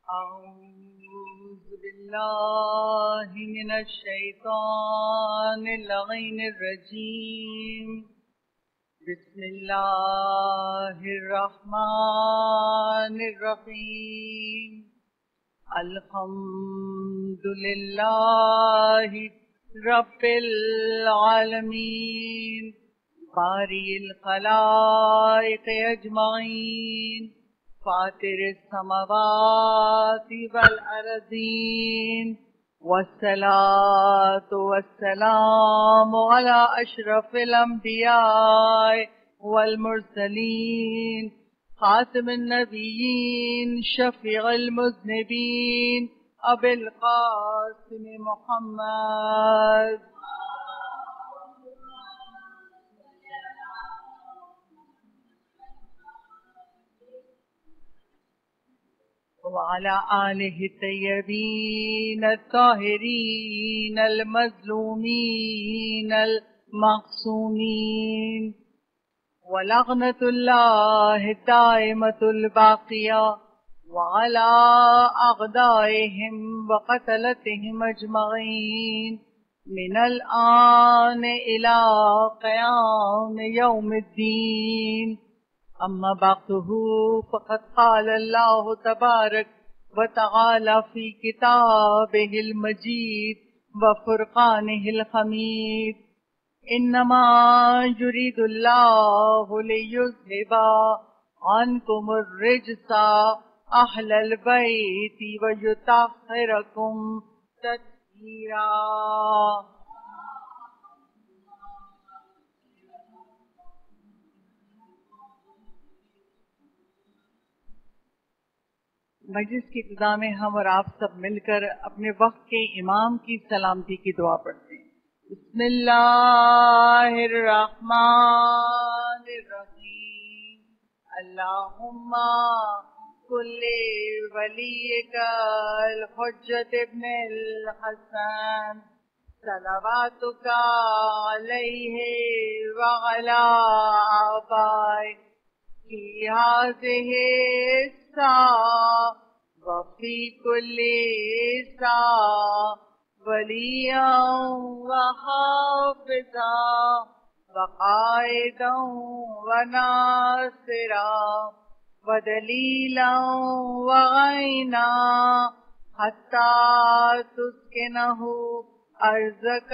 أعوذ بالله من الشيطان اللعين الرجيم. بسم الله الرحمن الرحيم. الحمد لله رب العالمين بارئ الخلائق أجمعين فاطر السماوات والأرضين والصلاة والسلام على أشرف الأنبياء والمرسلين خاتم النبيين شفيع المذنبين أبي القاسم محمد وعلى آله الطيبين الطاهرين المظلومين المعصومين ولعنة الله الدائمة الباقية وعلى أعدائهم وقتلتهم أجمعين من الآن إلى قيام يوم الدين. أما بعده فقد قال الله تبارك وتعالى في كتابه المجيد وفرقانه الحميد: إنما يريد الله ليذهب عنكم الرجس أهل البيت ويطهركم تطهيرا. مجلس کی ابتدا میں ہم اور آپ سب مل کر اپنے وقت کے امام کی سلامتی کی دعا پڑھتے ہیں. بسم اللہ الرحمن الرحیم. اللہم کل ولیک الحجۃ ابن الحسن صلواتک علیہ وعلی آبائہ فی هذه الساعة وفي كل ساعة وليا وحافظا وقائدا وناصرا ودليلا وعينا حتى تسكنه أرضك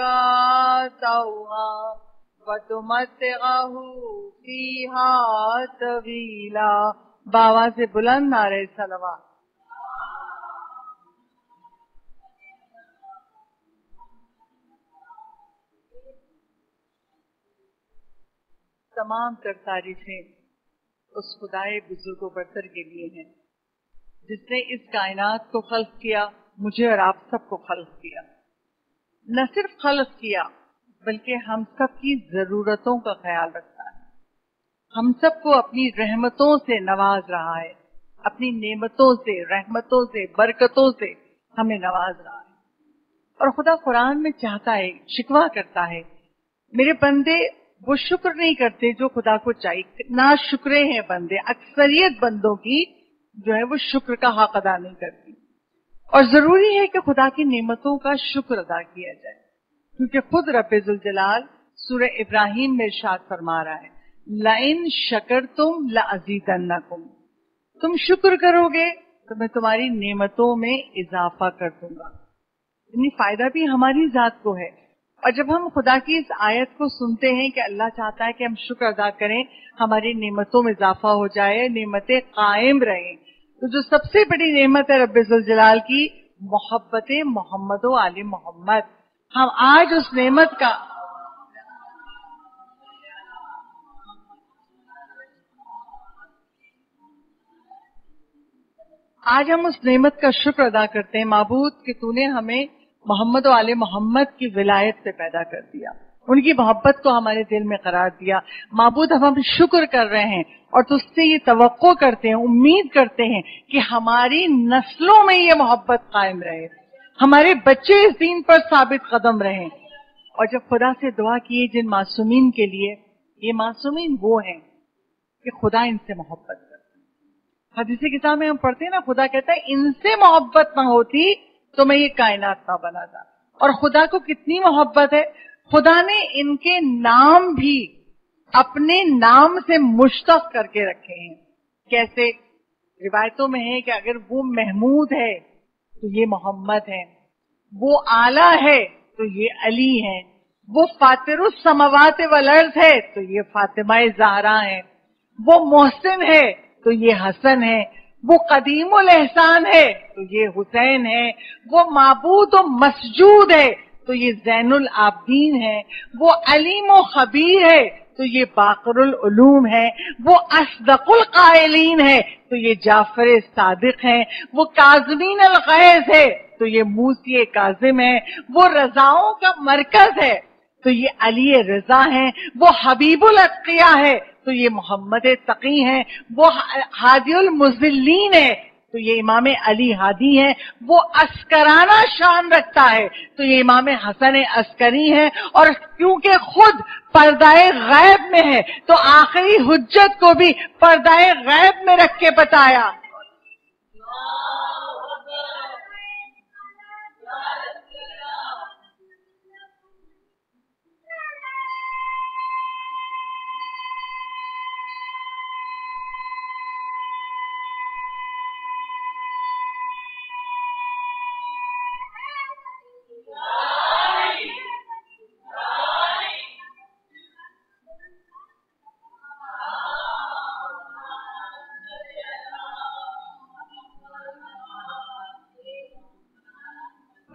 طوعا وتمتعه فيها طويلا. باواز بلند نعرہ صلوات. تمام تر تعریفیں اس خدائے بزرگ و برتر کے لیے ہیں جس نے اس کائنات کو خلق کیا، مجھے اور آپ سب کو خلق کیا. نہ صرف خلق کیا بلکہ ہم سب کی ضرورتوں کا خیال رکھتا ہے. ہم سب کو اپنی رحمتوں سے نواز رہا ہے، اپنی نعمتوں سے، رحمتوں سے، برکتوں سے ہمیں نواز رہا ہے. اور خدا قرآن میں چاہتا ہے، شکوہ کرتا ہے، میرے بندے وہ شکر نہیں کرتے جو خدا کو چاہیے. ناشکرے ہیں بندے. اکثریت بندوں کی جو ہے وہ شکر کا حق ادا نہیں کرتی. اور ضروری ہے کہ خدا کی نعمتوں کا شکر ادا کیا جائے، کیونکہ خود رب ذوالجلال سورہ ابراہیم میں ارشاد فرما رہا ہے: لَإِن شَكَرْتُمْ لَأَزِيدَنَّكُمْ. تم شکر کرو گے تو میں تمہاری نعمتوں میں اضافہ کر دوں گا. یعنی فائدہ بھی ہماری ذات کو ہے. اور جب ہم خدا کی اس آیت کو سنتے ہیں کہ اللہ چاہتا ہے کہ ہم شکر ادا کریں، ہماری نعمتوں میں اضافہ ہو جائے، نعمتیں قائم رہیں، تو جو سب سے بڑی نعمت ہے رب ذوالجلال کی، محبت محمد و آل محمد، ہم آج اس نعمت کا شکر ادا کرتے ہیں. معبود کہ تو نے ہمیں محمد و آل محمد کی ولایت سے پیدا کر دیا، ان کی محبت کو ہمارے دل میں قرار دیا. معبود ہم شکر کر رہے ہیں اور تجھ سے یہ توقع کرتے ہیں، امید کرتے ہیں کہ ہماری نسلوں میں یہ محبت قائم رہے، ہمارے بچے اس دین پر ثابت قدم رہیں. اور جب خدا سے دعا کیے جن معصومین کے لیے، یہ معصومین وہ ہیں کہ خدا ان سے محبت کرتا ہے. حدیث کتاب میں ہم پڑھتے ہیں نا، خدا کہتا ہے ان سے محبت نہ ہوتی تو میں یہ کائنات نہ بناتا. اور خدا کو کتنی محبت ہے، خدا نے ان کے نام بھی اپنے نام سے مشتق کر کے رکھے ہیں. کیسے؟ روایتوں میں ہے کہ اگر وہ محمود ہے تو یہ محمد ہے، وہ اعلیٰ ہے تو یہ علی ہے، وہ فاطر السماوات والارض ہے تو یہ فاطمہ زہرا ہے، وہ محسن ہے تو یہ حسن ہے، وہ قدیم الاحسان ہے تو یہ حسین ہے، وہ معبود و مسجود ہے تو یہ زین العابدین ہے، وہ علیم و خبیر ہے تو یہ باقر العلوم ہے، وہ اصدق القائلین ہے تو یہ جعفر صادق ہے، وہ کاظمین الغیظ ہے تو یہ موسی کاظم ہے، وہ رضاؤں کا مرکز ہے تو یہ علی رضا ہے، وہ حبیب الاتقیاء ہے تو یہ محمد تقی ہے، وہ ہادی المذلین ہے تو یہ امام علی ہادی ہے، وہ عسکرانہ شان رکھتا ہے تو یہ امام حسن عسکری ہے. اور کیونکہ خود پردہ غیب میں ہے تو آخری حجت کو بھی پردہ غیب میں رکھ کے بتایا.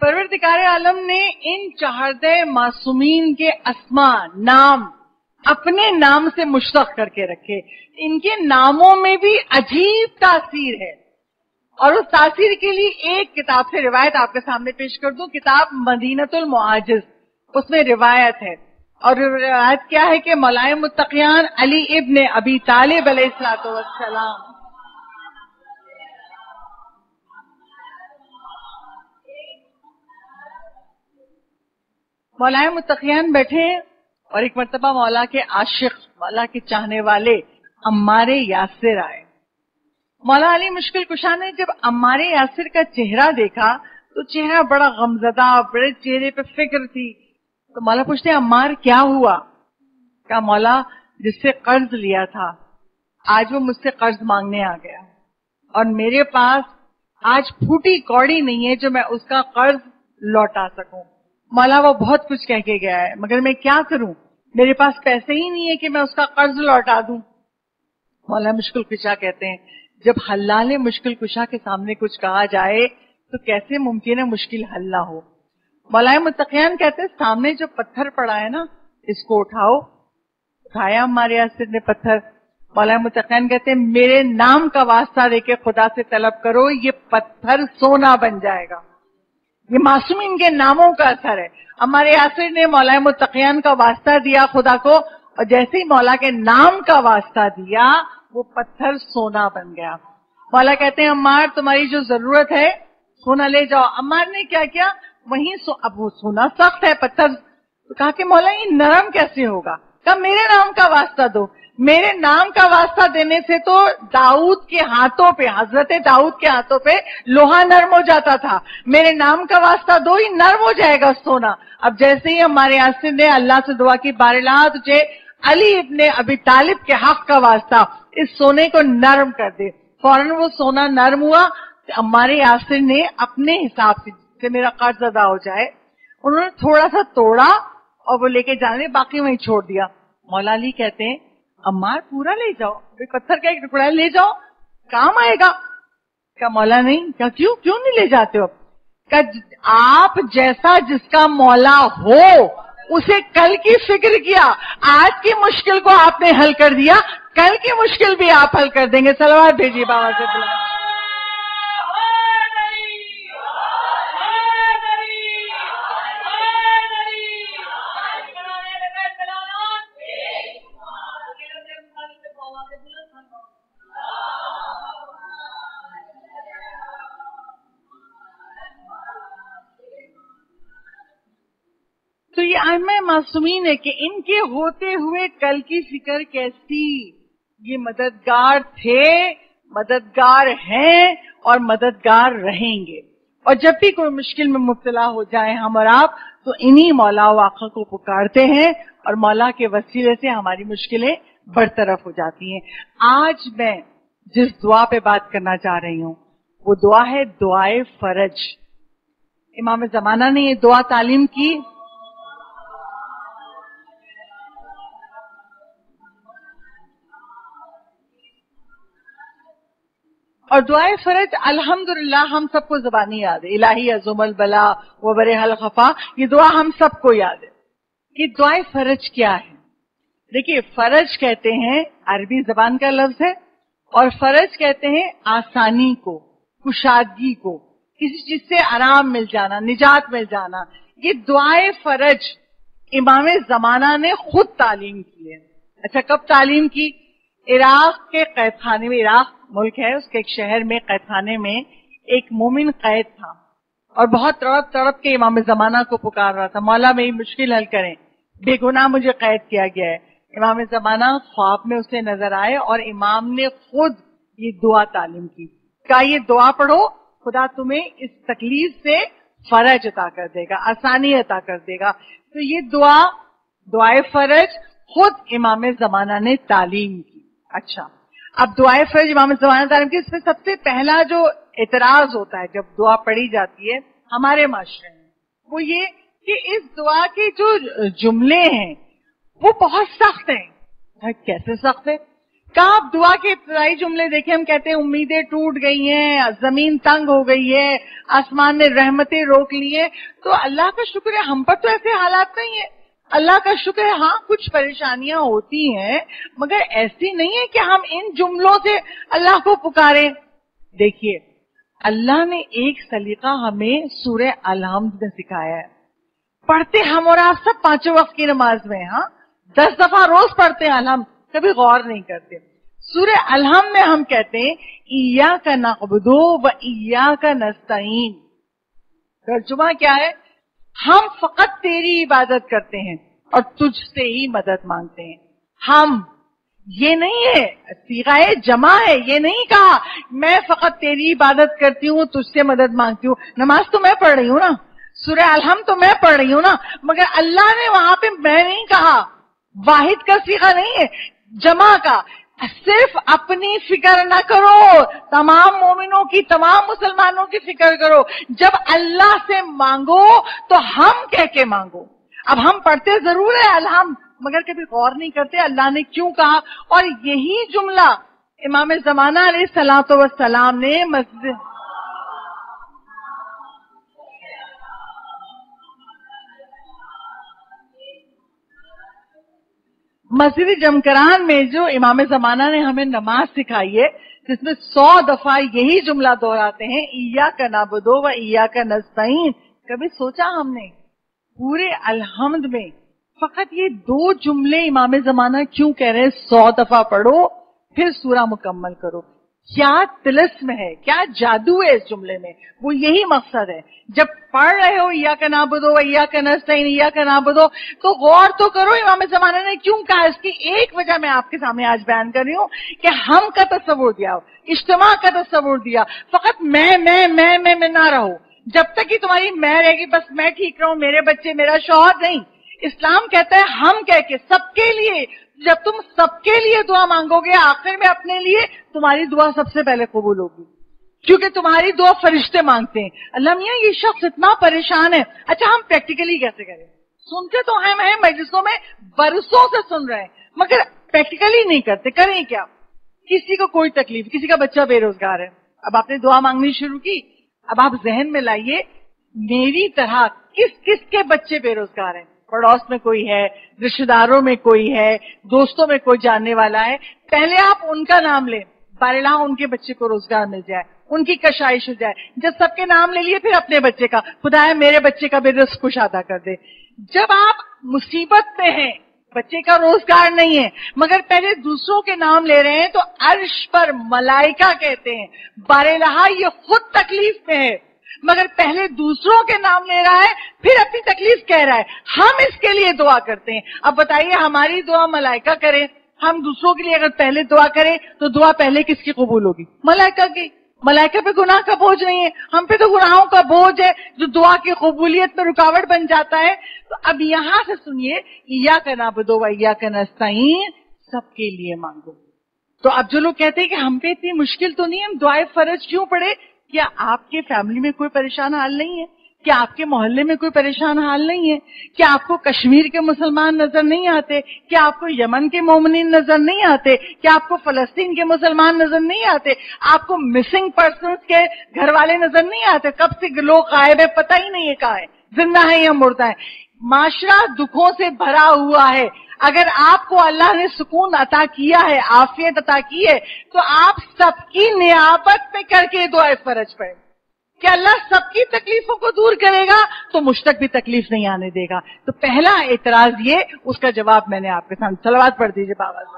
پروردگار عالم نے ان چہردہ معصومین کے اسماء نام اپنے نام سے مشتق کر کے رکھے. ان کے ناموں میں بھی عجیب تاثیر ہے، اور اس تاثیر کے لیے ایک کتاب سے روایت آپ کے سامنے پیش کر دوں. کتاب مدینۃ المعاجز، اس میں روایت ہے، اور روایت کیا ہے کہ مولائے متقیان علی ابن ابی طالب علیہ الصلوۃ والسلام مولائے متقیان بیٹھے اور ایک مرتبہ مولا کے عاشق، مولا کے چاہنے والے عمار یاسر آئے. مولا علی مشکل کشا نے جب عمار یاسر کا چہرہ دیکھا تو چہرہ بڑا غمزدہ، بڑے چہرے پہ فکر تھی. تو مولا پوچھتے عمار کیا ہوا؟ کہا مولا جس سے قرض لیا تھا آج وہ مجھ سے قرض مانگنے آ گیا، اور میرے پاس آج پھوٹی کوڑی نہیں ہے جو میں اس کا قرض لوٹا سکوں. مولا وہ بہت کچھ کہہ کے گیا ہے مگر میں کیا کروں، میرے پاس پیسے ہی نہیں ہے کہ میں اس کا قرض لوٹا دوں. مولا مشکل کشا کہتے ہیں جب حلال مشکل کشا کے سامنے کچھ کہا جائے تو کیسے ممکن ہے مشکل حل نہ ہو. مولا متقیان کہتے ہیں سامنے جو پتھر پڑا ہے نا اس کو اٹھاؤ. اٹھایا ہمارے یاسر نے پتھر. مولا متقیان کہتے ہیں میرے نام کا واسطہ دے کے خدا سے طلب کرو یہ پتھر سونا بن جائے گا. یہ معصومین کے ناموں کا اثر ہے. ہمارے یاسر نے مولا متقیان کا واسطہ دیا خدا کو، اور جیسے ہی مولا کے نام کا واسطہ دیا وہ پتھر سونا بن گیا. مولا کہتے ہیں عمار تمہاری جو ضرورت ہے سونا لے جاؤ. عمار نے کیا کیا وہیں اب وہ سونا سخت ہے پتھر، تو کہا کہ مولا یہ نرم کیسے ہوگا؟ کہا میرے نام کا واسطہ دو. میرے نام کا واسطہ دینے سے تو داؤد کے ہاتھوں پہ، حضرت داؤد کے ہاتھوں پہ لوہا نرم ہو جاتا تھا. میرے نام کا واسطہ دو ہی نرم ہو جائے گا سونا. اب جیسے ہی ہمارے یاسر نے اللہ سے دعا کی بار اللہ تجھے علی ابن ابی طالب کے حق کا واسطہ اس سونے کو نرم کر دے. فوراً وہ سونا نرم ہوا. ہمارے یاسر نے اپنے حساب سے میرا قرض ادا ہو جائے انہوں نے تھوڑا سا توڑا اور وہ لے کے جانے باقی وہیں چھوڑ دیا. مولا علی کہتے ہیں عمار پورا لے جاؤ، پتھر کا ایک ٹکڑا لے جاؤ کام آئے گا. کیا مولا نہیں؟ کیا کیوں نہیں لے جاتے ہو؟ کہ آپ جیسا جس کا مولا ہو اسے کل کی فکر کیا، آج کی مشکل کو آپ نے حل کر دیا، کل کی مشکل بھی آپ حل کر دیں گے. صلوات بھیجیے بابا سے بلا. تو یہ ائمہ معصومین ہے کہ ان کے ہوتے ہوئے کل کی فکر کیسی، یہ مددگار تھے مددگار ہیں اور مددگار رہیں گے. اور جب بھی کوئی مشکل میں مبتلا ہو جائے ہم اور آپ تو انہی مولا و آقا کو پکارتے ہیں اور مولا کے وسیلے سے ہماری مشکلیں برطرف ہو جاتی ہیں. آج میں جس دعا پہ بات کرنا چاہ رہی ہوں وہ دعا ہے دعائے فرج. امام زمانہ نے یہ دعا تعلیم کی. اور دعائے فرج الحمدللہ ہم سب کو زبانی یاد ہے. الہی عظم البلا وبرح الخفا، یہ دعا ہم سب کو یاد ہے. یہ دعائے فرج کیا ہے؟ دیکھیے، فرج کہتے ہیں عربی زبان کا لفظ ہے، اور فرج کہتے ہیں آسانی کو، کشادگی کو، کسی چیز سے آرام مل جانا، نجات مل جانا. یہ دعائے فرج امام زمانہ نے خود تعلیم کی ہے. اچھا، کب تعلیم کی؟ عراق کے قید خانے میں، عراق ملک ہے، اس کے ایک شہر میں قید خانے میں ایک مومن قید تھا اور بہت تڑپ تڑپ کے امام زمانہ کو پکار رہا تھا، مولا میری مشکل حل کریں، بے گناہ مجھے قید کیا گیا ہے. امام زمانہ خواب میں اسے نظر آئے اور امام نے خود یہ دعا تعلیم کی. کہا یہ دعا پڑھو، خدا تمہیں اس تکلیف سے فرج عطا کر دے گا، آسانی عطا کر دے گا. تو یہ دعا، دعائے فرج، خود امام زمانہ نے تعلیم کی. اچھا، اب دعائے فرج امام زمانہ تعلیم کی. اس میں سب سے پہلا جو اعتراض ہوتا ہے جب دعا پڑھی جاتی ہے ہمارے معاشرے میں، وہ یہ کہ اس دعا کے جو جملے ہیں وہ بہت سخت ہیں. کیسے سخت ہے؟ کہا آپ دعا کے ابتدائی جملے دیکھیں، ہم کہتے ہیں امیدیں ٹوٹ گئی ہیں، زمین تنگ ہو گئی ہے، آسمان نے رحمتیں روک لی ہیں. تو اللہ کا شکر ہے ہم پر تو ایسے حالات نہیں ہیں. اللہ کا شکر ہے ہاں کچھ پریشانیاں ہوتی ہیں، مگر ایسی نہیں ہے کہ ہم ان جملوں سے اللہ کو پکاریں. دیکھیے، اللہ نے ایک سلیقہ ہمیں سورہ الحمد میں سکھایا ہے. پڑھتے ہم اور آپ سب پانچوں وقت کی نماز میں، ہاں 10 دفعہ روز پڑھتے ہیں الحمد، کبھی غور نہیں کرتے. سورہ الحمد میں ہم کہتے ہیں ایاک نعبد و ایاک نستعین. ترجمہ کیا ہے؟ ہم فقط تیری عبادت کرتے ہیں اور تجھ سے ہی مدد مانگتے ہیں. ہم، یہ نہیں ہے، صیغہ جمع ہے. یہ نہیں کہا میں فقط تیری عبادت کرتی ہوں، تجھ سے مدد مانگتی ہوں. نماز تو میں پڑھ رہی ہوں نا، سورہ الحمد تو میں پڑھ رہی ہوں نا، مگر اللہ نے وہاں پہ میں نہیں کہا. واحد کا صیغہ نہیں ہے، جمع کا. صرف اپنی فکر نہ کرو، تمام مومنوں کی، تمام مسلمانوں کی فکر کرو. جب اللہ سے مانگو تو ہم کہہ کے مانگو. اب ہم پڑھتے ضرور ہے الحمد، مگر کبھی غور نہیں کرتے اللہ نے کیوں کہا. اور یہی جملہ امام زمانہ علیہ الصلوۃ والسلام نے مسجد جمکران میں جو امام زمانہ نے ہمیں نماز سکھائی ہے، جس میں 100 دفعہ یہی جملہ دہراتے ہیں ایاک نعبد و ایاک نستعین. کبھی سوچا ہم نے پورے الحمد میں فقط یہ 2 جملے امام زمانہ کیوں کہہ رہے ہیں 100 دفعہ پڑھو پھر سورہ مکمل کرو؟ کیا طلسم ہے، کیا جادو ہے اس جملے میں؟ وہ یہی مقصد ہے. جب پڑھ رہے ہو ایاک نعبد و ایاک نستعین، ایاک نعبد، تو غور تو کرو امام زمانہ نے کیوں کہا. اس کی ایک وجہ میں آپ کے سامنے آج بیان کر رہی ہوں کہ ہم کا تصور دیا، اجتماع کا تصور دیا. فقط میں نہ رہو. جب تک کہ تمہاری میں رہے گی بس میں ٹھیک رہوں، میرے بچے، میرا شوہر، نہیں. اسلام کہتا ہے ہم کہہ کے، سب کے لیے. جب تم سب کے لیے دعا مانگو گے آخر میں اپنے لیے، تمہاری دعا سب سے پہلے قبول ہوگی، کیونکہ تمہاری دعا فرشتے مانگتے ہیں. اللہ میاں یہ شخص اتنا پریشان ہے. اچھا ہم پریکٹیکلی کیسے کریں؟ سنتے تو ہیں مجلسوں میں برسوں سے سن رہے ہیں، مگر پریکٹیکلی نہیں کرتے. کریں کیا؟ کسی کو کوئی تکلیف، کسی کا بچہ بے روزگار ہے، اب آپ نے دعا مانگنی شروع کی. اب آپ ذہن میں لائیے میری طرح کس کس کے بچے بے روزگار ہیں. پڑوس میں کوئی ہے، رشتہ داروں میں کوئی ہے، دوستوں میں کوئی جاننے والا ہے. پہلے آپ ان کا نام لیں، باراللہ ان کے بچے کو روزگار مل جائے، ان کی کشائش ہو جائے. جب سب کے نام لے لیے پھر اپنے بچے کا، خدایا میرے بچے کا بھی رزق کشادہ کر دے. جب آپ مصیبت میں ہیں، بچے کا روزگار نہیں ہے، مگر پہلے دوسروں کے نام لے رہے ہیں، تو عرش پر ملائکہ کہتے ہیں باراللہ یہ خود تکلیف میں ہے، مگر پہلے دوسروں کے نام لے رہا ہے پھر اپنی تکلیف کہہ رہا ہے. ہم اس کے لیے دعا کرتے ہیں. اب بتائیے ہماری دعا ملائکہ کریں، ہم دوسروں کے لیے اگر پہلے دعا کریں تو دعا پہلے کس کی قبول ہوگی؟ ملائکہ کی. ملائکہ پہ گناہ کا بوجھ نہیں ہے، ہم پہ تو گناہوں کا بوجھ ہے جو دعا کی قبولیت میں رکاوٹ بن جاتا ہے. تو اب یہاں سے سنیے، ایاک نعبد و ایاک نستعین سب کے لیے مانگو. تو اب جو لوگ کہتے ہیں کہ ہم پہ اتنی مشکل تو نہیں، ہم دعائے فرض کیوں پڑھے؟ کیا آپ کے فیملی میں کوئی پریشان حال نہیں ہے؟ کیا آپ کے محلے میں کوئی پریشان حال نہیں ہے؟ کیا آپ کو کشمیر کے مسلمان نظر نہیں آتے؟ کیا آپ کو یمن کے مومنین نظر نہیں آتے؟ کیا آپ کو فلسطین کے مسلمان نظر نہیں آتے؟ آپ کو مسنگ پرسنز کے گھر والے نظر نہیں آتے؟ کب سے لوگ غائب ہے، پتہ ہی نہیں ہے کہاں ہے، زندہ ہے یا مردہ ہے. معاشرہ دکھوں سے بھرا ہوا ہے. اگر آپ کو اللہ نے سکون عطا کیا ہے، عافیت عطا کی ہے، تو آپ سب کی نیابت پہ کر کے دعائے فرض پڑھیں کہ اللہ سب کی تکلیفوں کو دور کرے گا تو مجھ تک بھی تکلیف نہیں آنے دے گا. تو پہلا اعتراض یہ، اس کا جواب میں نے آپ کے سامنے. صلوات پڑھ دیجئے بابا سے.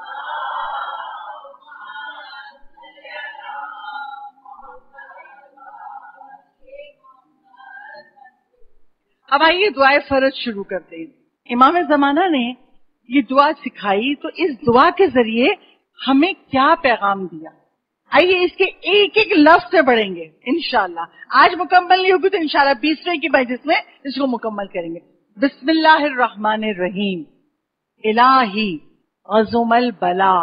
اب آئیے دعائے فرض شروع کرتے ہیں. امام زمانہ نے یہ دعا سکھائی تو اس دعا کے ذریعے ہمیں کیا پیغام دیا؟ آئیے اس کے ایک ایک لفظ سے بڑھیں گے انشاءاللہ. آج مکمل نہیں ہوگی تو انشاءاللہ 20ویں کی مجلس میں اس کو مکمل کریں گے. بسم اللہ الرحمن الرحیم. الہی عظم البلا.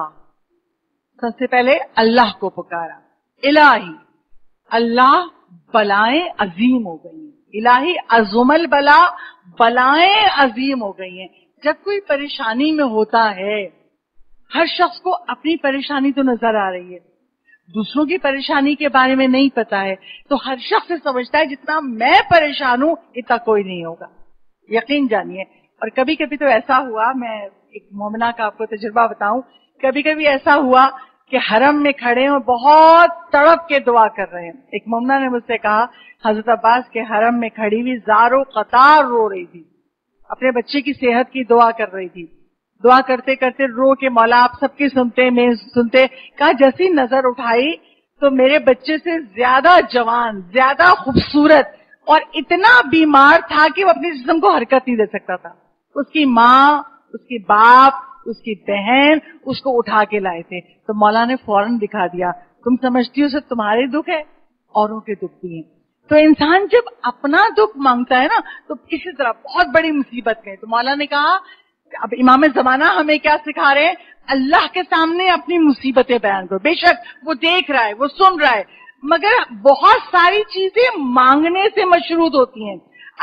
سب سے پہلے اللہ کو پکارا. الہی، اللہ بلائیں عظیم ہو گئی ہیں. الہی عظم البلا، بلائیں عظیم ہو گئی ہیں. جب کوئی پریشانی میں ہوتا ہے، ہر شخص کو اپنی پریشانی تو نظر آ رہی ہے، دوسروں کی پریشانی کے بارے میں نہیں پتا ہے، تو ہر شخص سمجھتا ہے جتنا میں پریشان ہوں اتنا کوئی نہیں ہوگا. یقین جانیے. اور کبھی کبھی تو ایسا ہوا، میں ایک مومنہ کا آپ کو تجربہ بتاؤں، کبھی کبھی ایسا ہوا کہ حرم میں کھڑے ہیں، بہت تڑپ کے دعا کر رہے ہیں. ایک مومنہ نے مجھ سے کہا حضرت عباس کے حرم میں کھڑی ہوئی زاروں قطار رو رہی تھی، اپنے بچے کی صحت کی دعا کر رہی تھی. دعا کرتے کرتے رو کے مولا آپ سب کی سنتے، میں سنتے. کہا جیسی نظر اٹھائی تو میرے بچے سے زیادہ جوان، زیادہ خوبصورت اور اتنا بیمار تھا کہ وہ اپنے جسم کو حرکت نہیں دے سکتا تھا. اس کی ماں، اس کی باپ، اس کی بہن اس کو اٹھا کے لائے تھے. تو مولا نے فوراً دکھا دیا، تم سمجھتی ہو صرف تمہارے دکھ ہے، اوروں کے دکھ بھی ہیں. تو انسان جب اپنا دکھ مانگتا ہے نا تو کسی طرح بہت بڑی مصیبت میں. تو مولا نے کہا، اب امام زمانہ ہمیں کیا سکھا رہے ہیں؟ اللہ کے سامنے اپنی مصیبتیں بیان کرو. بے شک وہ دیکھ رہا ہے، وہ سن رہا ہے، مگر بہت ساری چیزیں مانگنے سے مشروط ہوتی ہیں.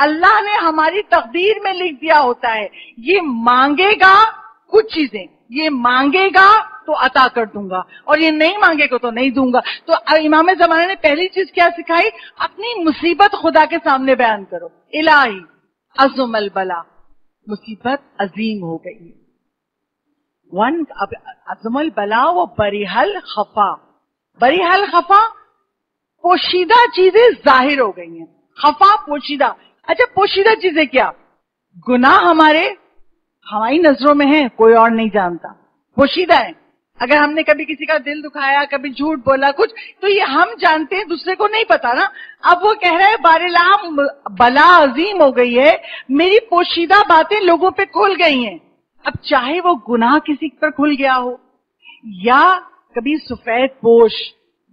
اللہ نے ہماری تقدیر میں لکھ دیا ہوتا ہے یہ مانگے گا کچھ چیزیں، یہ مانگے گا تو عطا کر دوں گا، اور یہ نہیں مانگے گا تو نہیں دوں گا. تو امام زمانہ نے پہلی چیز کیا سکھائی؟ اپنی مصیبت خدا کے سامنے بیان کرو. الہی عظم البلا، مصیبت عظیم ہو گئی. عظم البلا و بریح الخفا. بریح الخفا، پوشیدہ چیزیں ظاہر ہو گئی ہیں. خفا پوشیدہ. اچھا پوشیدہ چیزیں کیا؟ گناہ ہماری نظروں میں ہیں، کوئی اور نہیں جانتا، پوشیدہ ہیں. اگر ہم نے کبھی کسی کا دل دکھایا، کبھی جھوٹ بولا کچھ، تو یہ ہم جانتے ہیں، دوسرے کو نہیں پتا نا. اب وہ کہہ رہا ہے باراللہ بلا عظیم ہو گئی ہے، میری پوشیدہ باتیں لوگوں پہ کھل گئی ہیں. اب چاہے وہ گناہ کسی پر کھل گیا ہو، یا کبھی سفید پوش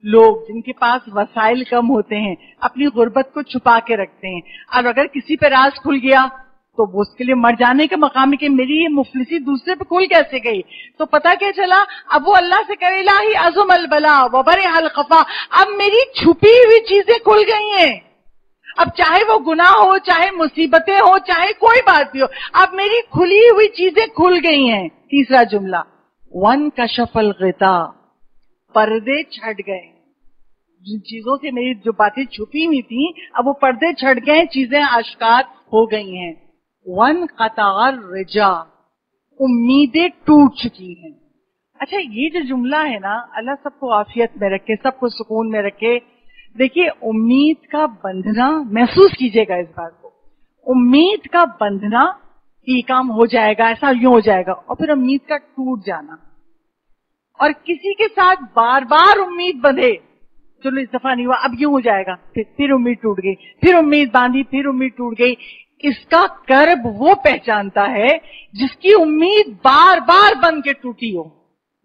لوگ جن کے پاس وسائل کم ہوتے ہیں اپنی غربت کو چھپا کے رکھتے ہیں، اور اگر کسی پہ راز کھل گیا تو وہ اس کے لیے مر جانے کے مقام ہے کہ میری یہ مفلسی دوسرے پہ کھل کیسے گئی. تو پتا کیا چلا؟ اب وہ اللہ سے کرے الہی عظم البلا وبرح الخفا، اب میری چھپی ہوئی چیزیں کھل گئی ہیں. اب چاہے وہ گناہ ہو، چاہے مصیبتیں ہو، چاہے کوئی بات بھی ہو، اب میری کھلی ہوئی چیزیں کھل گئی ہیں. تیسرا جملہ وانکشف الغطاء، پردے چھٹ گئے. جن چیزوں سے میری جو باتیں چھپی ہوئی تھیں اب وہ پردے چھٹ گئے، چیزیں آشکار ہو گئی ہیں. وانقطع الرجا، امیدیں ٹوٹ چکی ہیں. اچھا یہ جو جملہ ہے نا، اللہ سب کو عافیت میں رکھے، سب کو سکون میں رکھے. دیکھیے امید کا بندھنا، محسوس کیجئے گا اس بات کو، امید کا بندھنا کہ یہ کام ہو جائے گا، ایسا یوں ہو جائے گا، اور پھر امید کا ٹوٹ جانا. اور کسی کے ساتھ بار بار امید بندھے، چلو اس دفعہ نہیں ہوا اب یوں ہو جائے گا، پھر امید ٹوٹ گئی، پھر امید باندھی، پھر امید ٹوٹ گئی. اس کا کرب وہ پہچانتا ہے جس کی امید بار بار بن کے ٹوٹی ہو.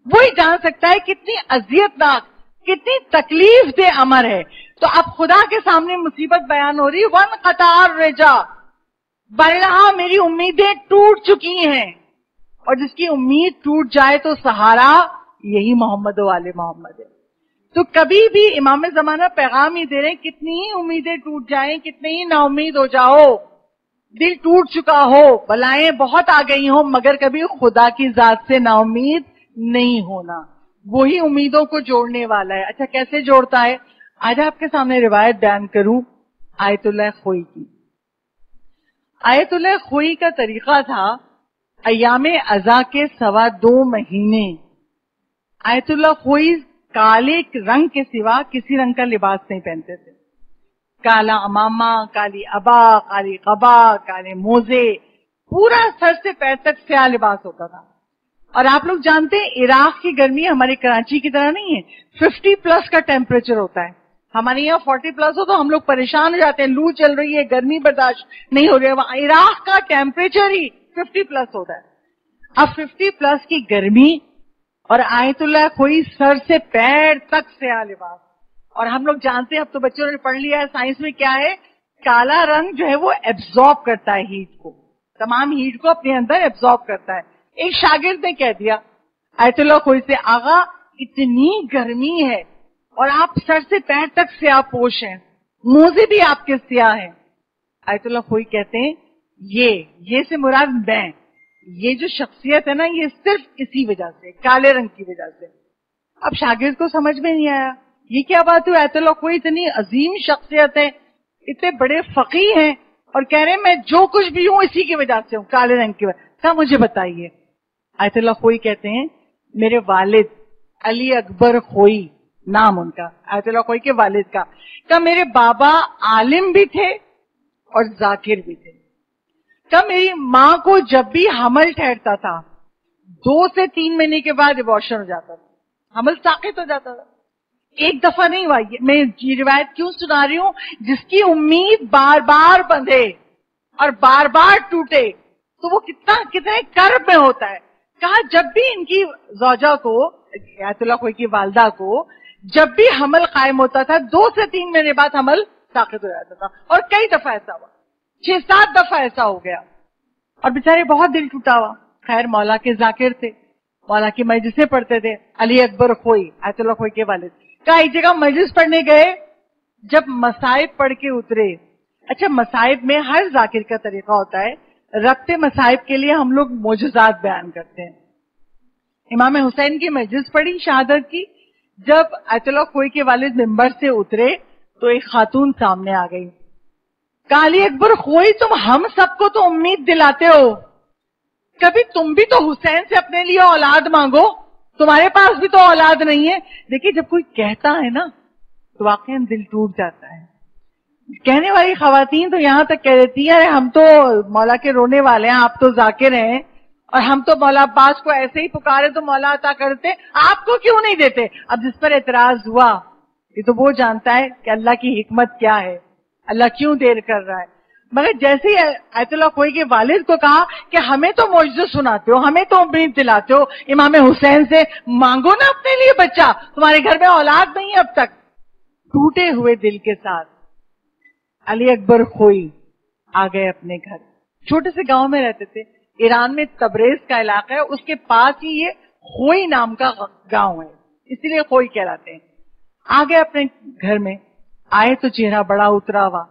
وہی جان سکتا ہے کتنی اذیتناک، کتنی تکلیف دہ امر ہے. تو اب خدا کے سامنے مصیبت بیان ہو رہی، ون قطار رجا، برہا میری امیدیں ٹوٹ چکی ہیں. اور جس کی امید ٹوٹ جائے تو سہارا یہی محمد و آل محمد ہے. تو کبھی بھی امام زمانہ پیغام ہی دے رہے ہیں، کتنی ہی امیدیں ٹوٹ جائیں، کتنے ہی نا امید ہو جاؤ، دل ٹوٹ چکا ہو، بلائیں بہت آ گئی ہوں، مگر کبھی خدا کی ذات سے نا امید نہیں ہونا. وہی امیدوں کو جوڑنے والا ہے. اچھا کیسے جوڑتا ہے؟ آج آپ کے سامنے روایت بیان کروں آیت اللہ خوئی کی. آیت اللہ خوئی کا طریقہ تھا، ایام ازا کے 2.25 مہینے آیت اللہ خوئی کالے رنگ کے سوا کسی رنگ کا لباس نہیں پہنتے تھے. کالا امامہ، کالی ابا، کالی قبا، کالے موزے، پورا سر سے پیر تک سیاہ لباس ہوتا تھا. اور آپ لوگ جانتے ہیں عراق کی گرمی ہمارے کراچی کی طرح نہیں ہے. 50+ کا ٹیمپریچر ہوتا ہے. ہمارے یہاں 40+ ہو تو ہم لوگ پریشان ہو جاتے ہیں، لو چل رہی ہے، گرمی برداشت نہیں ہو رہی ہے. عراق کا ٹیمپریچر ہی 50+ ہوتا ہے. اب 50+ کی گرمی اور آیت اللہ خوئی سر سے پیر تک سیاہ لباس. اور ہم لوگ جانتے ہیں، اب تو بچوں نے پڑھ لیا ہے سائنس میں کیا ہے، کالا رنگ جو ہے وہ ایبزارب کرتا ہے ہیٹ کو، تمام ہیٹ کو اپنے اندر ایبزارب کرتا ہے. ایک شاگرد نے کہہ دیا آیت اللہ خوئی سے، آغا اتنی گرمی ہے اور آپ سر سے پیر تک سیاہ پوش ہیں، موزے بھی آپ کے سیاہ ہیں. آیت اللہ خوئی کہتے ہیں یہ سے مراد میں، یہ جو شخصیت ہے نا یہ صرف اسی وجہ سے، کالے رنگ کی وجہ سے. اب شاگرد کو سمجھ میں نہیں آیا یہ کیا بات ہے، آیت اللہ خوئی اتنی عظیم شخصیت ہے، اتنے بڑے فقیہ ہیں اور کہہ رہے ہیں میں جو کچھ بھی ہوں اسی کی وجہ سے ہوں، کالے رنگ کی وجہ سے. مجھے بتائیے. آیت اللہ خوئی کہتے ہیں میرے والد علی اکبر خوئی نام ان کا، آیت اللہ خوئی کے والد کا، کہ میرے بابا عالم بھی تھے اور ذاکر بھی تھے. کہ میری ماں کو جب بھی حمل ٹھہرتا تھا 2 سے 3 مہینے کے بعد ابورشن ہو جاتا تھا، حمل ساقط ہو جاتا تھا. ایک دفعہ نہیں ہوا. میں یہ روایت کیوں سنا رہی ہوں، جس کی امید بار بار بندھے اور بار بار ٹوٹے تو وہ کتنے کرب میں ہوتا ہے. کہا جب بھی ان کی زوجہ کو، آیت اللہ خوئی کی والدہ کو جب بھی حمل قائم ہوتا تھا 2 سے 3 مہینے بعد حمل ساقط ہو جاتا تھا. اور کئی دفعہ ایسا ہوا، 6-7 دفعہ ایسا ہو گیا اور بیچارے بہت دل ٹوٹا ہوا. خیر مولا کے ذاکر تھے، مولا کی مجلسیں پڑھتے تھے. علی اکبر خوئی آیت اللہ خوئی کے والد کا ایک جگہ مجلس پڑھنے گئے، جب مصائب پڑھ کے اترے. اچھا مصائب میں ہر ذاکر کا طریقہ ہوتا ہے، ربط مصائب کے لیے ہم لوگ معجزات بیان کرتے ہیں. امام حسین کی مجلس پڑھی شہادت کی، جب آیت اللہ خوئی کے والد منبر سے اترے تو ایک خاتون سامنے آ گئی. علی اکبر خوئی تم ہم سب کو تو امید دلاتے ہو، کبھی تم بھی تو حسین سے اپنے لیے اولاد مانگو، تمہارے پاس بھی تو اولاد نہیں ہے. دیکھیے جب کوئی کہتا ہے نا تو واقعا دل ٹوٹ جاتا ہے. کہنے والی خواتین تو یہاں تک کہہ دیتی ہیں ہم تو مولا کے رونے والے ہیں، آپ تو ذاکر ہیں اور ہم تو مولا عباس کو ایسے ہی پکارے تو مولا عطا کرتے، آپ کو کیوں نہیں دیتے. اب جس پر اعتراض ہوا یہ تو وہ جانتا ہے کہ اللہ کی حکمت کیا ہے، اللہ کیوں دیر کر رہا ہے. مگر جیسے ہی آیت اللہ خوئی کے والد کو کہا کہ ہمیں تو معجزہ سناتے ہو، ہمیں تو امید دلاتے ہو امام حسین سے، مانگو نا اپنے لیے بچہ، تمہارے گھر میں اولاد نہیں ہے اب تک. ٹوٹے ہوئے دل کے ساتھ علی اکبر خوئی آ گئے اپنے گھر. چھوٹے سے گاؤں میں رہتے تھے، ایران میں تبریز کا علاقہ ہے، اس کے پاس ہی یہ خوئی نام کا گاؤں ہے، اسی لیے خوئی کہلاتے ہیں. آ گئے اپنے گھر میں، آئے تو چہرہ بڑا اترا ہوا،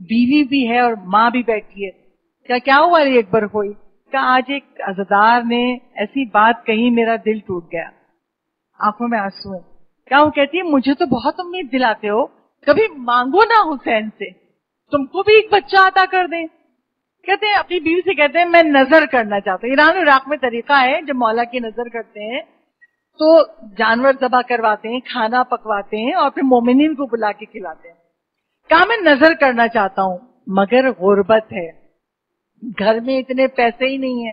بیوی بھی ہے اور ماں بھی بیٹھی ہے. کیا ہوا علی اکبر خوئی؟ کہ آج ایک عزادار نے ایسی بات کہی میرا دل ٹوٹ گیا. آنکھوں میں آنسو ہیں. کیا وہ کہتی ہے مجھے تو بہت امید دلاتے ہو، کبھی مانگو نا حسین سے تم کو بھی ایک بچہ عطا کر دیں. کہتے ہیں اپنی بیوی سے کہتے ہیں میں نظر کرنا چاہتا ہوں. ایران اور عراق میں طریقہ ہے جب مولا کی نظر کرتے ہیں تو جانور ذبح کرواتے ہیں، کھانا پکواتے ہیں اور پھر مومنین کو بلا کے کھلاتے ہیں. کہا میں نظر کرنا چاہتا ہوں مگر غربت ہے، گھر میں اتنے پیسے ہی نہیں ہیں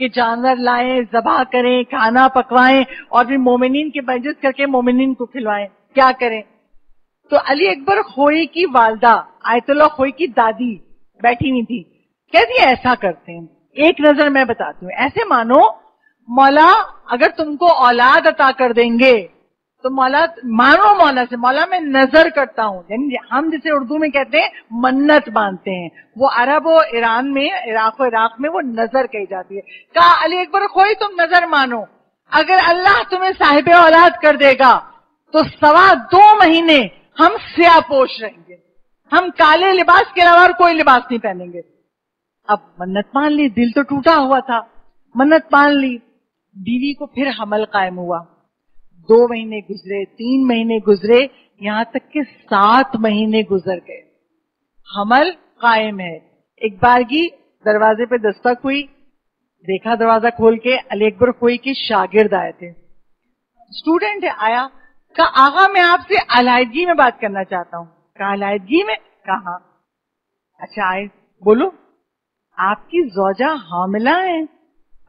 کہ جانور لائیں، ذبح کریں، کھانا پکوائیں اور پھر مومنین کی مجلس کر کے مومنین کو کھلوائیں، کیا کریں. تو علی اکبر خوئی کی والدہ آیت اللہ خوئی کی دادی بیٹھی ہوئی تھی، کہتی ایسا کرتے ہیں، ایک نظر میں بتاتی ہوں، ایسے مانو مولا اگر تم کو اولاد عطا کر دیں گے تو مولا مانو مولا سے، مولا میں نظر کرتا ہوں، یعنی ہم جسے اردو میں کہتے ہیں منت مانتے ہیں، وہ عرب و ایران میں، عراق میں وہ نظر کہی جاتی ہے۔ کہا علی اکبر خوئی تم نظر مانو، اگر اللہ تمہیں صاحب اولاد کر دے گا تو 2.25 مہینے ہم سیاہ پوش رہیں گے، ہم کالے لباس کے علاوہ اور کوئی لباس نہیں پہنیں گے۔ اب منت مان لی، دل تو ٹوٹا ہوا تھا، منت مان لی۔ بیوی کو پھر حمل قائم ہوا، 2 مہینے گزرے، 3 مہینے گزرے، یہاں تک کہ 7 مہینے گزر گئے، حمل قائم ہے۔ ایک بارگی دروازے پہ دستک ہوئی، دیکھا دروازہ کھول کے، علی اکبر خوئی کے شاگرد آئے تھے، اسٹوڈنٹ آیا، کہا آغا میں آپ سے علیحدگی میں بات کرنا چاہتا ہوں۔ کہا علیحدگی میں؟ کہا اچھا آئے، بولو آپ کی زوجہ حاملہ ہے؟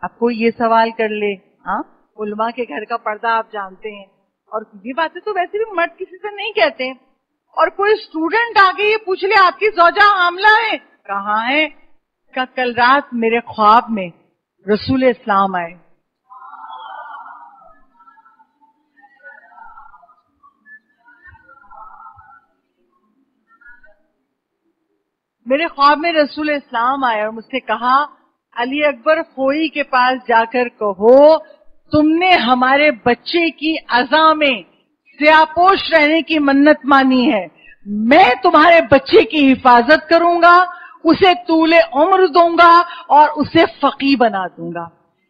اب کوئی یہ سوال کر لے، ہاں علماء کے گھر کا پردہ آپ جانتے ہیں، اور یہ باتیں تو ویسے بھی مرد کسی سے نہیں کہتے، اور کوئی اسٹوڈنٹ آگے یہ پوچھ لے آپ کی زوجہ حاملہ ہے؟ کہاں ہے؟ کہ کل رات میرے خواب میں رسول اسلام آئے، میرے خواب میں رسول اسلام آئے اور مجھ سے کہا علی اکبر خوئی کے پاس جا کر کہو تم نے ہمارے بچے کی عزا میں سیاہ پوش رہنے کی منت مانی ہے، میں تمہارے بچے کی حفاظت کروں گا، اسے طول عمر دوں گا اور اسے فقیہ بنا دوں گا۔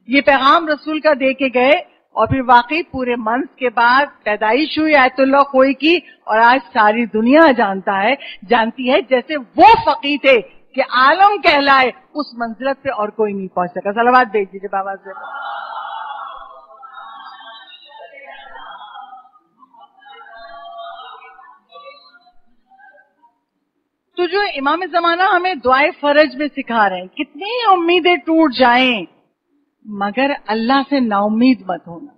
یہ پیغام رسول کا دے کے گئے، اور پھر واقعی پورے منث کے بعد پیدائش ہوئی آیت اللہ خوئی کی، اور آج ساری دنیا جانتی ہے جیسے وہ فقیہ تھے کہ عالم کہلائے، اس منزلت پہ اور کوئی نہیں پہنچ سکا۔ صلوات بھیج دیجیے بابا سے۔ تو جو امام زمانہ ہمیں دعائے فرج میں سکھا رہے ہیں، کتنی امیدیں ٹوٹ جائیں مگر اللہ سے نا امید مت ہونا،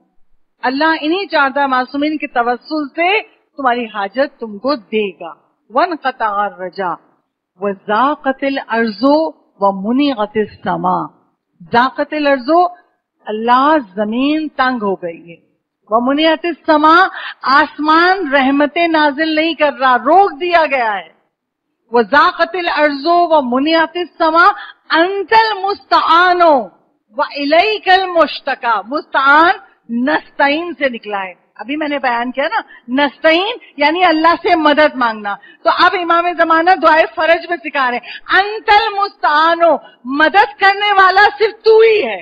اللہ انہی 4 معصومین کے توسل سے تمہاری حاجت تم کو دے گا۔ وانقطع الرجا وضاقت الارض ومنعت السماء، ضاقت الارض اللہ زمین تنگ ہو گئی ہے، ومنعت السماء آسمان رحمتیں نازل نہیں کر رہا، روک دیا گیا ہے، وضاقت الارض ومنعت السماء انت المستعان وإلیک المشتکا، مستعان نستعین سے نکلا ہے، ابھی میں نے بیان کیا نا، نستعین یعنی اللہ سے مدد مانگنا، تو اب امام زمانہ دعائے فرج میں سکھا رہے ہیں انت المستعان، مدد کرنے والا صرف تو ہی ہے،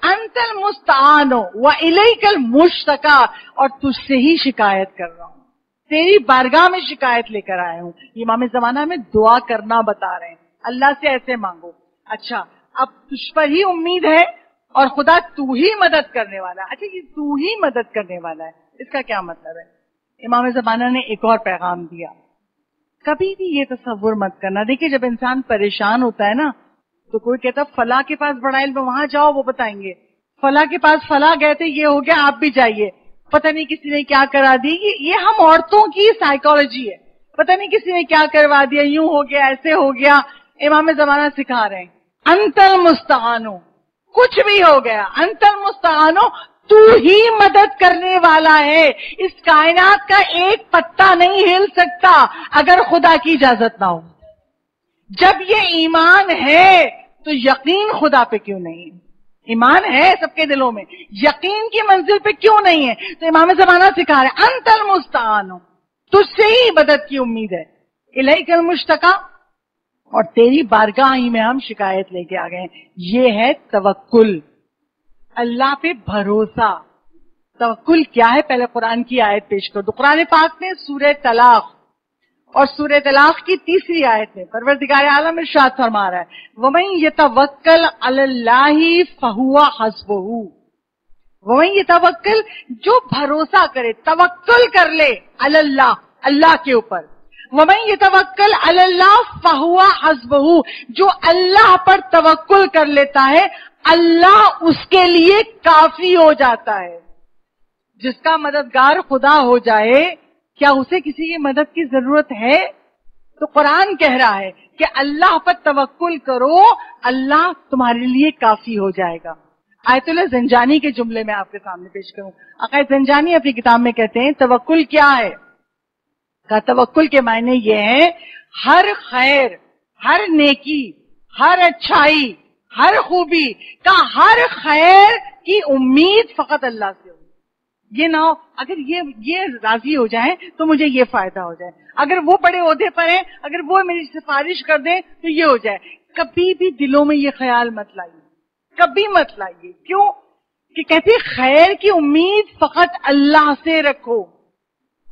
انت المستعان وإلیک المشتکا، اور تجھ سے ہی شکایت کر رہا ہوں، تیری بارگاہ میں شکایت لے کر آیا ہوں۔ امام زمانہ میں دعا کرنا بتا رہے ہیں، اللہ سے ایسے مانگو۔ اچھا اب تجھ پر ہی امید ہے اور خدا تو ہی مدد کرنے والا ہے۔ اچھا یہ تو ہی مدد کرنے والا ہے، اس کا کیا مطلب ہے؟ امام زمانہ نے ایک اور پیغام دیا، کبھی بھی یہ تصور مت کرنا، دیکھیں جب انسان پریشان ہوتا ہے نا تو کوئی کہتا فلاں کے پاس بڑا علم، وہاں جاؤ وہ بتائیں گے، فلاں کے پاس فلاں گئے تھے یہ ہو گیا آپ بھی جائیے، پتہ نہیں کسی نے کیا کرا دی، یہ ہم عورتوں کی سائیکالوجی ہے، پتہ نہیں کسی نے کیا کروا دیا، یوں ہو گیا ایسے ہو گیا۔ امام زمانہ سکھا رہے ہیں انت المستعان، کچھ بھی ہو گیا انت المستعان، تو ہی مدد کرنے والا ہے، اس کائنات کا ایک پتا نہیں ہل سکتا اگر خدا کی اجازت نہ ہو۔ جب یہ ایمان ہے تو یقین خدا پہ کیوں نہیں ہے؟ ایمان ہے سب کے دلوں میں، یقین کی منزل پہ کیوں نہیں ہے؟ تو امام زمانہ سکھا رہے انت المستعان، تجھ سے ہی مدد کی امید ہے، الیک المشتکا، اور تیری بارگاہ ہی میں ہم شکایت لے کے آ گئے ہیں۔ یہ ہے توکل، اللہ پہ بھروسہ۔ توکل کیا ہے؟ پہلے قرآن کی آیت پیش کر دو۔ قرآن پاک میں سورہ طلاق اور سورہ طلاق کی 3 آیت میں پروردگار عالم ارشاد فرما رہا ہے وَمَن يَتَوَكَّلْ عَلَى اللَّهِ فَهُوَ حَسْبُهُ، وَمَن يَتَوَكَّلْ جو بھروسہ کرے، توکل کر لے علی اللہ، اللہ کے اوپر، وَمَن يَتَوَكَّلْ عَلَى اللَّهِ فَهُوَ حَسْبُهُ جو اللہ پر توکل کر لیتا ہے اللہ اس کے لیے کافی ہو جاتا ہے۔ جس کا مددگار خدا ہو جائے کیا اسے کسی کی مدد کی ضرورت ہے؟ تو قرآن کہہ رہا ہے کہ اللہ پر توکل کرو، اللہ تمہارے لیے کافی ہو جائے گا۔ آیت اللہ زنجانی کے جملے میں آپ کے سامنے پیش کروں. آقا زنجانی اپنی کتاب میں کہتے ہیں توکل کیا ہے؟ کہ توکل کے معنی یہ ہے ہر خیر، ہر نیکی، ہر اچھائی، ہر خوبی کا ہر خیر کی امید فقط اللہ سے ہو. یہ نہ ہو اگر یہ راضی ہو جائیں تو مجھے یہ فائدہ ہو جائے، اگر وہ بڑے عہدے پر ہیں اگر وہ میری سفارش کر دیں تو یہ ہو جائے. کبھی بھی دلوں میں یہ خیال مت لائیے، کبھی مت لائیے. کیوں کہ کہتے خیر کی امید فقط اللہ سے رکھو